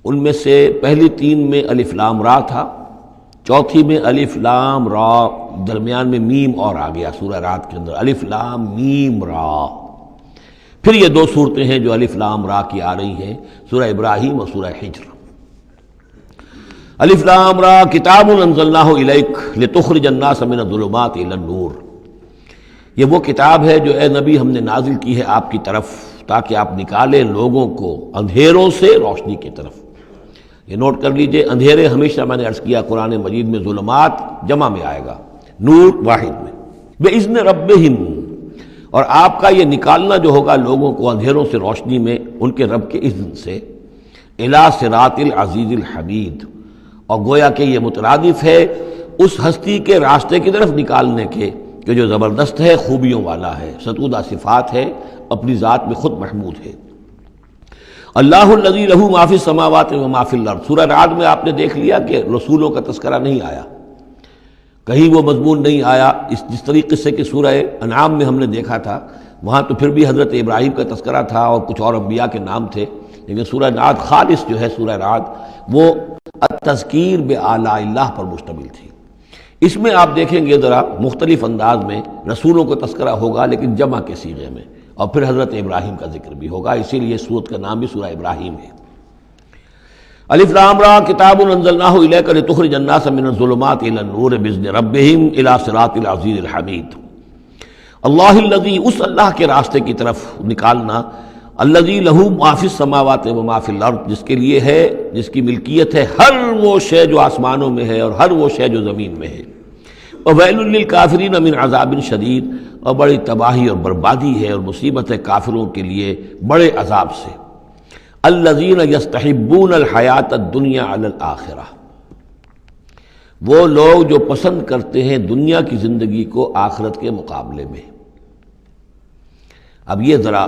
ان میں سے پہلی 3 میں الف لام را تھا، چوتھی میں الف لام را، درمیان میں میم اور آ گیا سورہ رات کے اندر، الف لام میم را۔ پھر یہ 2 صورتیں ہیں جو الف لام را کی آ رہی ہیں، سورہ ابراہیم اور سورہ حجر۔ الف لام را کتاب انزلناہ الیک لتخرج الناس من الظلمات الی النور، یہ وہ کتاب ہے جو اے نبی ہم نے نازل کی ہے آپ کی طرف تاکہ آپ نکالیں لوگوں کو اندھیروں سے روشنی کی طرف۔ یہ نوٹ کر لیجئے، اندھیرے ہمیشہ میں نے عرض کیا قرآن مجید میں ظلمات جمع میں آئے گا، نور واحد میں۔ بِإِذْنِ رَبِّهِمْ، اور آپ کا یہ نکالنا جو ہوگا لوگوں کو اندھیروں سے روشنی میں ان کے رب کے اذن سے، اِلَى صِرَاطِ الْعَزِيزِ الْحَمِيدِ، اور گویا کہ یہ مترادف ہے اس ہستی کے راستے کی طرف نکالنے کے کہ جو زبردست ہے، خوبیوں والا ہے، ستودہ صفات ہے، اپنی ذات میں خود محمود ہے۔ اللہ الذی لہ ما فی السماوات و ما فی الارض، سورہ رعد میں آپ نے دیکھ لیا کہ رسولوں کا تذکرہ نہیں آیا، کہیں وہ مضمون نہیں آیا، جس طریقے سے کہ سورہ انعام میں ہم نے دیکھا تھا، وہاں تو پھر بھی حضرت ابراہیم کا تذکرہ تھا اور کچھ اور انبیاء کے نام تھے، لیکن سورہ رعد خالص جو ہے سورہ رعد وہ التذکیر بآلاء اللہ پر مشتمل تھی۔ اس میں آپ دیکھیں گے ذرا مختلف انداز میں رسولوں کا تذکرہ ہوگا لیکن جمع کے صیغے میں، اور پھر حضرت ابراہیم کا ذکر بھی ہوگا، اسی لیے سورت کا نام بھی سورہ ابراہیم ہے۔ الف لام را کتاب انزلناہ الیک لتخرج الناس من الظلمات الی النور باذن ربہم الی صراط العزیز الحمید۔ اللہ الذی، اس اللہ کے راستے کی طرف نکالنا، الذی لہ ما فی السماوات و ما فی الارض، جس کے لیے ہے، جس کی ملکیت ہے ہر وہ شے جو آسمانوں میں ہے اور ہر وہ شے جو زمین میں ہے۔ وویل للکافرین من عذاب شدید، اور بڑی تباہی اور بربادی ہے اور مصیبت ہے کافروں کے لیے بڑے عذاب سے۔ الذین یستحبون الحیات الدنیا علی الآخرہ، وہ لوگ جو پسند کرتے ہیں دنیا کی زندگی کو آخرت کے مقابلے میں۔ اب یہ ذرا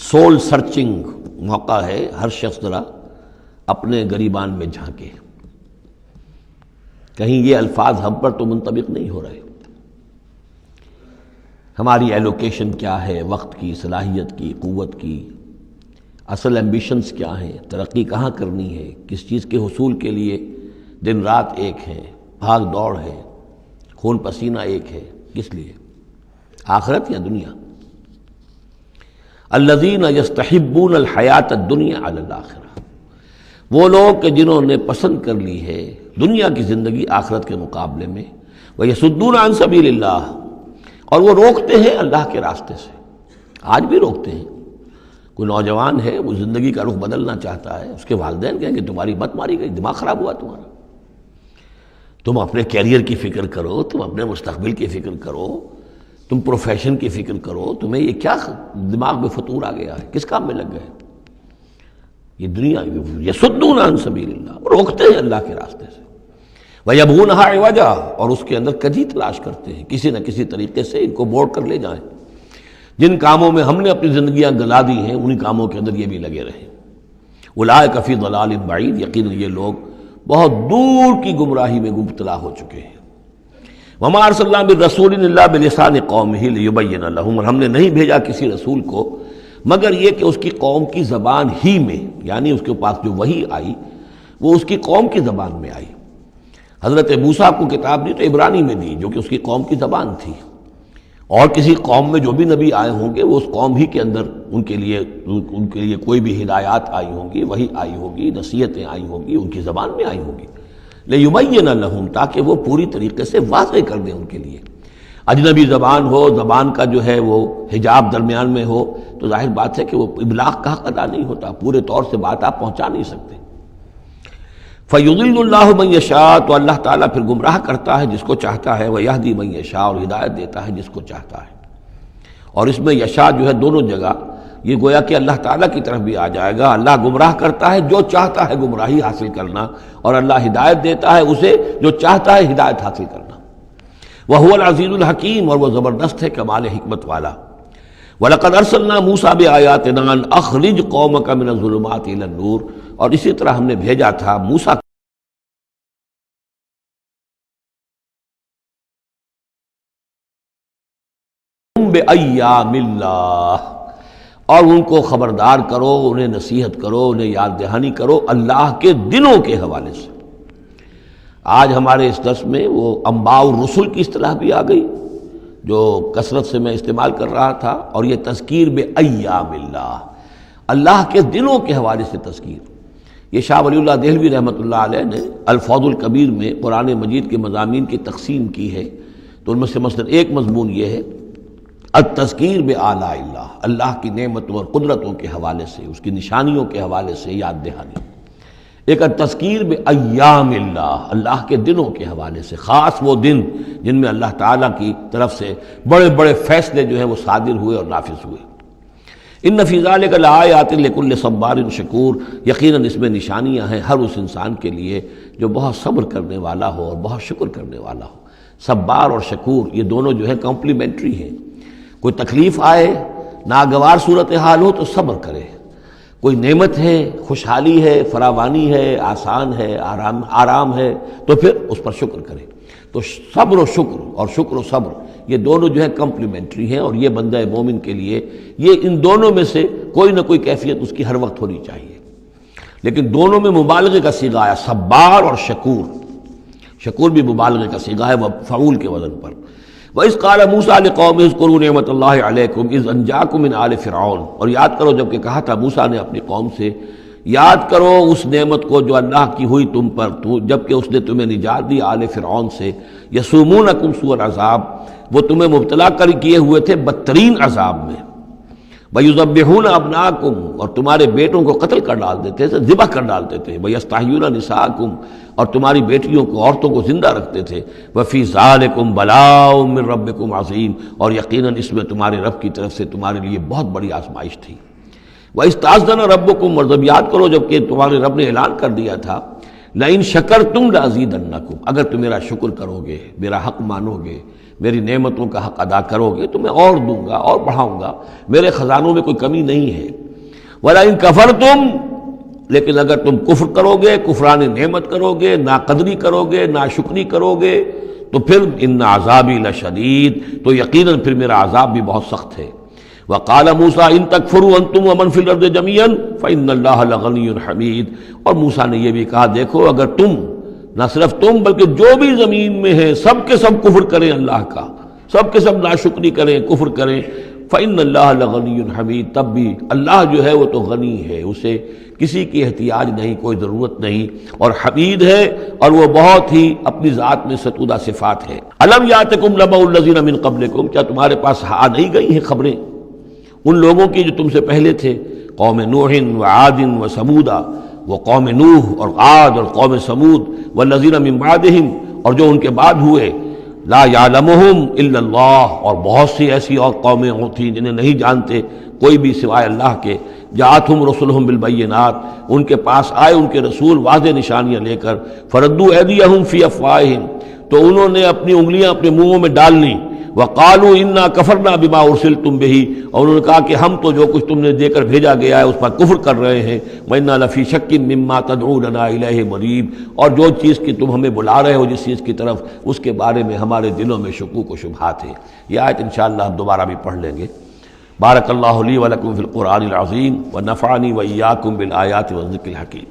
سول سرچنگ موقع ہے، ہر شخص ذرا اپنے گریبان میں جھانکے، کہیں یہ الفاظ ہم پر تو منطبق نہیں ہو رہے۔ ہماری ایلوکیشن کیا ہے، وقت کی، صلاحیت کی، قوت کی، اصل ایمبیشنز کیا ہیں، ترقی کہاں کرنی ہے، کس چیز کے حصول کے لیے دن رات ایک ہے، بھاگ دوڑ ہے، خون پسینہ ایک ہے، کس لیے؟ آخرت یا دنیا؟ الذین یستحبون الحیات الدنیا علی الآخرہ، وہ لوگ کہ جنہوں نے پسند کر لی ہے دنیا کی زندگی آخرت کے مقابلے میں، ویصدون عن سبیل اللہ، اور وہ روکتے ہیں اللہ کے راستے سے، آج بھی روکتے ہیں۔ کوئی نوجوان ہے وہ زندگی کا رخ بدلنا چاہتا ہے، اس کے والدین کہیں کہ تمہاری مت ماری گئی، دماغ خراب ہوا تمہارا، تم اپنے کیریئر کی فکر کرو، تم اپنے مستقبل کی فکر کرو، تم پروفیشن کی فکر کرو، تمہیں یہ کیا دماغ میں فطور آ گیا ہے، کس کام میں لگ گئے؟ یہ دنیا یصدون عن سبیل اللہ، روکتے ہیں اللہ کے راستے سے، وَيَبْغُونَهَا عِوَجًا، اور اس کے اندر کجی تلاش کرتے ہیں، کسی نہ کسی طریقے سے ان کو موڑ کر لے جائیں۔ جن کاموں میں ہم نے اپنی زندگیاں گلا دی ہیں انہی کاموں کے اندر یہ بھی لگے رہیں۔ اولئک فی ضلال بعید، یقیناً یہ لوگ بہت دور کی گمراہی میں مبتلا ہو چکے ہیں۔ وما ارسلنا بالرسول الا بلسان قومہ لیبین لہم، اور ہم نے نہیں بھیجا کسی رسول کو مگر یہ کہ اس کی قوم کی زبان ہی میں، یعنی اس کے پاس جو وحی آئی وہ اس کی قوم کی زبان میں آئی۔ حضرت موسیٰ کو کتاب دی تو عبرانی میں دی، جو کہ اس کی قوم کی زبان تھی، اور کسی قوم میں جو بھی نبی آئے ہوں گے وہ اس قوم ہی کے اندر ان کے لیے کوئی بھی ہدایات آئی ہوں گی، وہی آئی ہوگی، نصیحتیں آئی ہوں گی، ان کی زبان میں آئی ہوں گی، لِیُبَیِّنَ لَهُم، تاکہ وہ پوری طریقے سے واضح کر دیں ان کے لیے۔ اجنبی زبان ہو، زبان کا جو ہے وہ حجاب درمیان میں ہو، تو ظاہر بات ہے کہ وہ ابلاغ کا حق ادا نہیں ہوتا، پورے طور سے بات آپ پہنچا نہیں سکتے۔ فَيُضِلُّ اللَّهُ مَن يَشَاءُ، تو اللہ تعالیٰ پھر گمراہ کرتا ہے جس کو چاہتا ہے، وَيَهْدِي مَن يَشَاءُ، اور ہدایت دیتا ہے جس کو چاہتا ہے۔ اور اس میں یشاء جو ہے دونوں جگہ یہ گویا کہ اللہ تعالیٰ کی طرف بھی آ جائے گا، اللہ گمراہ کرتا ہے جو چاہتا ہے گمراہی حاصل کرنا، اور اللہ ہدایت دیتا ہے اسے جو چاہتا ہے ہدایت حاصل کرنا۔ وَهُوَ الْعَزِيزُ الْحَكِيمُ، اور وہ زبردست ہے کمال حکمت والا۔ وَلَقَدْ أَرْسَلْنَا مُوسَىٰ بِآيَاتِنَا أَنْ أَخْرِجْ قَوْمَكَ مِنَ الظُّلُمَاتِ إِلَى النُّورِ، اور اسی طرح ہم نے بھیجا تھا موسیٰ بِأَيَّامِ اللَّهِ، اور ان کو خبردار کرو، انہیں نصیحت کرو، انہیں یاد دہانی کرو اللہ کے دنوں کے حوالے سے۔ آج ہمارے اس درس میں وہ انباء الرسل کی اصطلاح بھی آ گئی جو کثرت سے میں استعمال کر رہا تھا، اور یہ تذکیر بِأَيَّامِ اللَّهِ، اللہ کے دنوں کے حوالے سے تذکیر۔ یہ شاہ ولی اللہ دہلوی رحمۃ اللہ علیہ نے الفوض الکبیر میں قرآن مجید کے مضامین کی تقسیم کی ہے، تو ان میں سے مثلا ایک مضمون یہ ہے التذکیر بآلاء اللہ، اللہ کی نعمتوں اور قدرتوں کے حوالے سے، اس کی نشانیوں کے حوالے سے یاد دہانی۔ ایک التذکیر بایام اللہ، اللہ کے دنوں کے حوالے سے، خاص وہ دن جن میں اللہ تعالیٰ کی طرف سے بڑے بڑے فیصلے جو ہیں وہ صادر ہوئے اور نافذ ہوئے۔ ان فی ذلک لآیات لکل صبار شکور، یقیناً اس میں نشانیاں ہیں ہر اس انسان کے لیے جو بہت صبر کرنے والا ہو اور بہت شکر کرنے والا ہو۔ صبار اور شکور یہ دونوں جو ہے کمپلیمنٹری ہیں۔ کوئی تکلیف آئے، ناگوار صورتحال ہو تو صبر کرے، کوئی نعمت ہے، خوشحالی ہے، فراوانی ہے، آسان ہے، آرام ہے، تو پھر اس پر شکر کرے۔ تو صبر و شکر اور شکر و صبر یہ دونوں جو ہے کمپلیمنٹری ہیں، اور یہ بندہ مومن کے لیے یہ ان دونوں میں سے کوئی نہ کوئی کیفیت اس کی ہر وقت ہونی چاہیے۔ لیکن دونوں میں مبالغے کا صیغہ ہے، صبار اور شکور۔ شکور بھی مبالغے کا صیغہ ہے، وہ فعول کے وزن پر۔ وَإِذْ قَالَ مُوسَىٰ لِقَوْمِهِ اذْكُرُوا نِعْمَتَ اللَّهِ عَلَيْكُمْ إِذْ أَنْجَاكُم مِّنْ آلِ فِرْعَوْنَ، اور یاد کرو جب کہ کہا تھا موسیٰ نے اپنی قوم سے، یاد کرو اس نعمت کو جو اللہ کی ہوئی تم پر، جب کہ اس نے تمہیں نجات دی آل فرعون سے۔ یسومونکم سوء العذاب، وہ تمہیں مبتلا کر کیے ہوئے تھے بدترین عذاب میں۔ وَيُذَبِّحُونَ أَبْنَاءَكُمْ، اور تمہارے بیٹوں کو قتل کر ڈالتے تھے، ذبح کر ڈالتے تھے۔ وَيَسْتَحْيُونَ نِسَاءَكُمْ، اور تمہاری بیٹیوں کو، عورتوں کو زندہ رکھتے تھے۔ وَفِي ذَلِكُمْ بَلَاءٌ مِّن رَبِّكُمْ عَظِيمٌ، اور یقیناً اس میں تمہارے رب کی طرف سے تمہارے لیے بہت بڑی آزمائش تھی۔ وَإِسْتَأْذَنَ رَبُّكُمْ، اور جب یاد کرو جب کہ تمہارے رب نے اعلان کر دیا تھا لَإِن شَكَرْتُمْ لَأَزِيدَنَّكُمْ، اگر تم میرا شکر کرو گے، میرا حق مانو گے، میری نعمتوں کا حق ادا کرو گے تو میں اور دوں گا اور بڑھاؤں گا، میرے خزانوں میں کوئی کمی نہیں ہے۔ وَلَئِن كَفَرْتُمْ، لیکن اگر تم کفر کرو گے، کفران نعمت کرو گے، ناقدری کرو گے، ناشکری کرو گے، تو پھر ان عذابی لشدید، تو یقیناً پھر میرا عذاب بھی بہت سخت ہے۔ وقال موسیٰ ان تکفروا انتم ومن فی الارض جميعا فإن اللہ لغنی حمید، اور موسیٰ نے یہ بھی کہا دیکھو اگر تم، نہ صرف تم بلکہ جو بھی زمین میں ہیں سب کے سب کفر کریں اللہ کا، سب کے سب ناشکری کریں، کفر کریں، فإن اللہ لغنی حمید، تب بھی اللہ جو ہے وہ تو غنی ہے، اسے کسی کی احتیاج نہیں، کوئی ضرورت نہیں، اور حمید ہے، اور وہ بہت ہی اپنی ذات میں ستودہ صفات ہے۔ الم یاتکم نبأ الذین من قبلکم، کیا تمہارے پاس آ نہیں گئی ہیں خبریں ان لوگوں کی جو تم سے پہلے تھے، قوم نوح و عاد و ثمود، وہ قوم نوح اور عاد اور قوم ثمود، والذین من بعدہم، اور جو ان کے بعد ہوئے، لا یعلمہم الا اللہ، اور بہت سی ایسی اور قومیں تھیں جنہیں نہیں جانتے کوئی بھی سوائے اللہ کے، جاءتہم رسلہم بالبینات، ان کے پاس آئے ان کے رسول واضح نشانیاں لے کر، فردوا ایدیہم فی افواہہم، تو انہوں نے اپنی انگلیاں اپنے منہوں میں ڈال لیں، وقالوا انا کفرنا بما ارسلتم به، اور انہوں نے کہا کہ ہم تو جو کچھ تم نے دے کر بھیجا گیا ہے اس پر کفر کر رہے ہیں، وَإِنَّا لَفِي شَكٍّ مِّمَّا تَدْعُونَنَا إِلَيْهِ مُرِيبٍ، اور جو چیز کی تم ہمیں بلا رہے ہو جس چیز کی طرف، اس کے بارے میں ہمارے دلوں میں شکوک و شبہات ہیں۔ یہ آیت انشاءاللہ ہم دوبارہ بھی پڑھ لیں گے۔ بارک اللہ لی ولکم فی القرآن العظیم ونفعنی وإیاکم بالآیات والذکر الحکیم۔